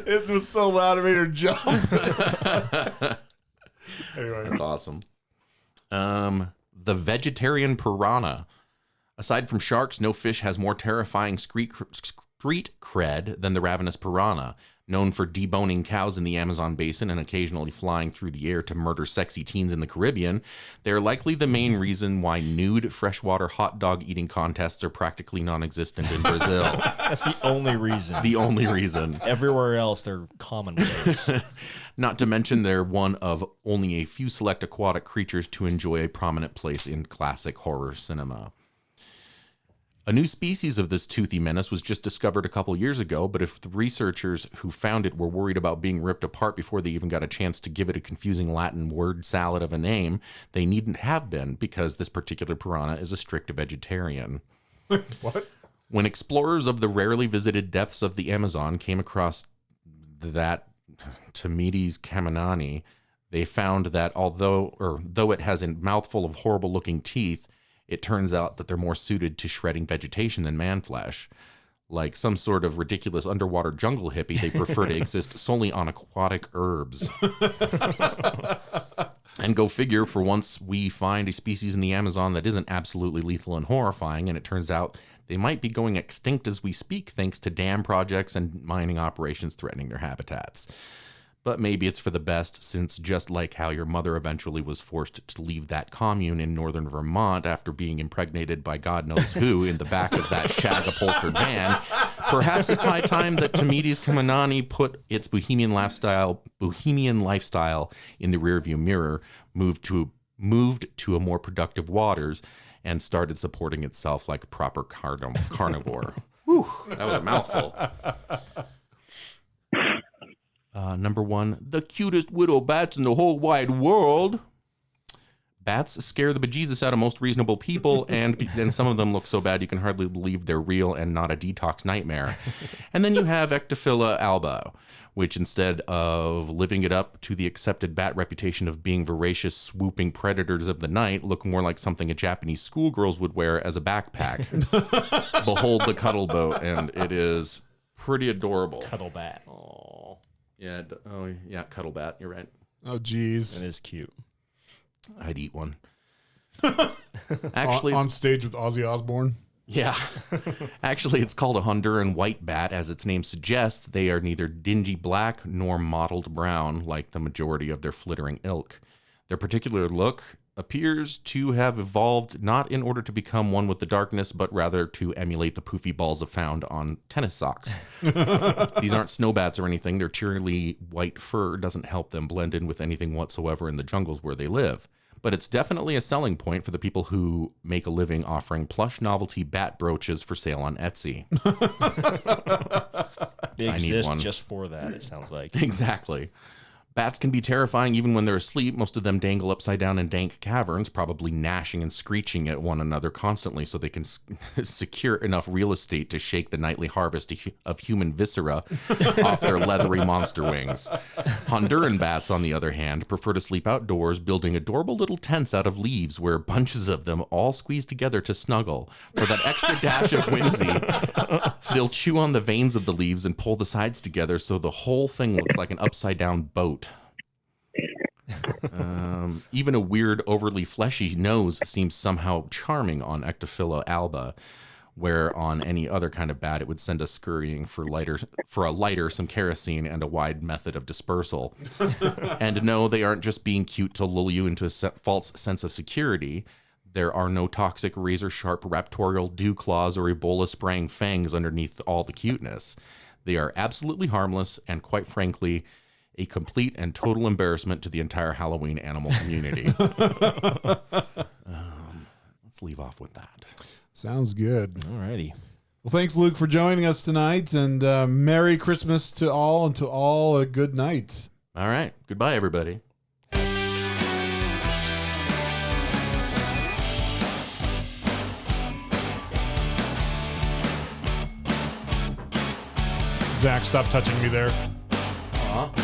it was so loud, it made her jump. Anyway. That's awesome. The vegetarian piranha. Aside from sharks, no fish has more terrifying street cred than the ravenous piranha. Known for deboning cows in the Amazon basin and occasionally flying through the air to murder sexy teens in the Caribbean, they are likely the main reason why nude freshwater hot dog eating contests are practically non-existent in Brazil. That's the only reason. The only reason. Everywhere else, they're commonplace. Not to mention they're one of only a few select aquatic creatures to enjoy a prominent place in classic horror cinema. A new species of this toothy menace was just discovered a couple years ago, but if the researchers who found it were worried about being ripped apart before they even got a chance to give it a confusing Latin word salad of a name, they needn't have been, because this particular piranha is a strict vegetarian. What? When explorers of the rarely visited depths of the Amazon came across that Tamides caminani, they found that though it has a mouthful of horrible-looking teeth, it turns out that they're more suited to shredding vegetation than man flesh. Like some sort of ridiculous underwater jungle hippie, they prefer to exist solely on aquatic herbs. And go figure, for once we find a species in the Amazon that isn't absolutely lethal and horrifying, and it turns out they might be going extinct as we speak thanks to dam projects and mining operations threatening their habitats. But maybe it's for the best, since just like how your mother eventually was forced to leave that commune in northern Vermont after being impregnated by God knows who in the back of that shag-upholstered van, perhaps it's high time that Tamides Kamanani put its bohemian lifestyle in the rearview mirror, moved to a more productive waters, and started supporting itself like a proper carnivore. Whew, that was a mouthful. Number 1, the cutest widow bats in the whole wide world. Bats scare the bejesus out of most reasonable people, and some of them look so bad you can hardly believe they're real and not a detox nightmare. And then you have Ectophila alba, which instead of living it up to the accepted bat reputation of being voracious, swooping predators of the night, look more like something a Japanese schoolgirls would wear as a backpack. Behold the cuddle boat, and it is pretty adorable. Cuddle bat. Aww. Yeah, cuddle bat. You're right. Oh, geez. It is cute. I'd eat one. Actually, on stage with Ozzy Osbourne. Yeah. Actually, it's called a Honduran white bat. As its name suggests, they are neither dingy black nor mottled brown like the majority of their flittering ilk. Their particular look appears to have evolved not in order to become one with the darkness, but rather to emulate the poofy balls found on tennis socks. These aren't snow bats or anything. Their cheerily white fur doesn't help them blend in with anything whatsoever in the jungles where they live. But it's definitely a selling point for the people who make a living offering plush novelty bat brooches for sale on Etsy. They I need exist one. just for that, it sounds like. Exactly. Bats can be terrifying even when they're asleep. Most of them dangle upside down in dank caverns, probably gnashing and screeching at one another constantly so they can secure enough real estate to shake the nightly harvest of human viscera off their leathery monster wings. Honduran bats, on the other hand, prefer to sleep outdoors, building adorable little tents out of leaves where bunches of them all squeeze together to snuggle. For that extra dash of whimsy, they'll chew on the veins of the leaves and pull the sides together so the whole thing looks like an upside-down boat. Even a weird, overly fleshy nose seems somehow charming on Ectophila alba, where on any other kind of bat it would send us scurrying for a lighter, some kerosene, and a wide method of dispersal. And no, they aren't just being cute to lull you into a false sense of security. There are no toxic, razor-sharp raptorial dew claws or Ebola-spraying fangs underneath all the cuteness. They are absolutely harmless and, quite frankly, a complete and total embarrassment to the entire Halloween animal community. Let's leave off with that. Sounds good. Alrighty. Well, thanks, Luke, for joining us tonight, and Merry Christmas to all, and to all a good night. All right. Goodbye, everybody. Zach, stop touching me there. Aw.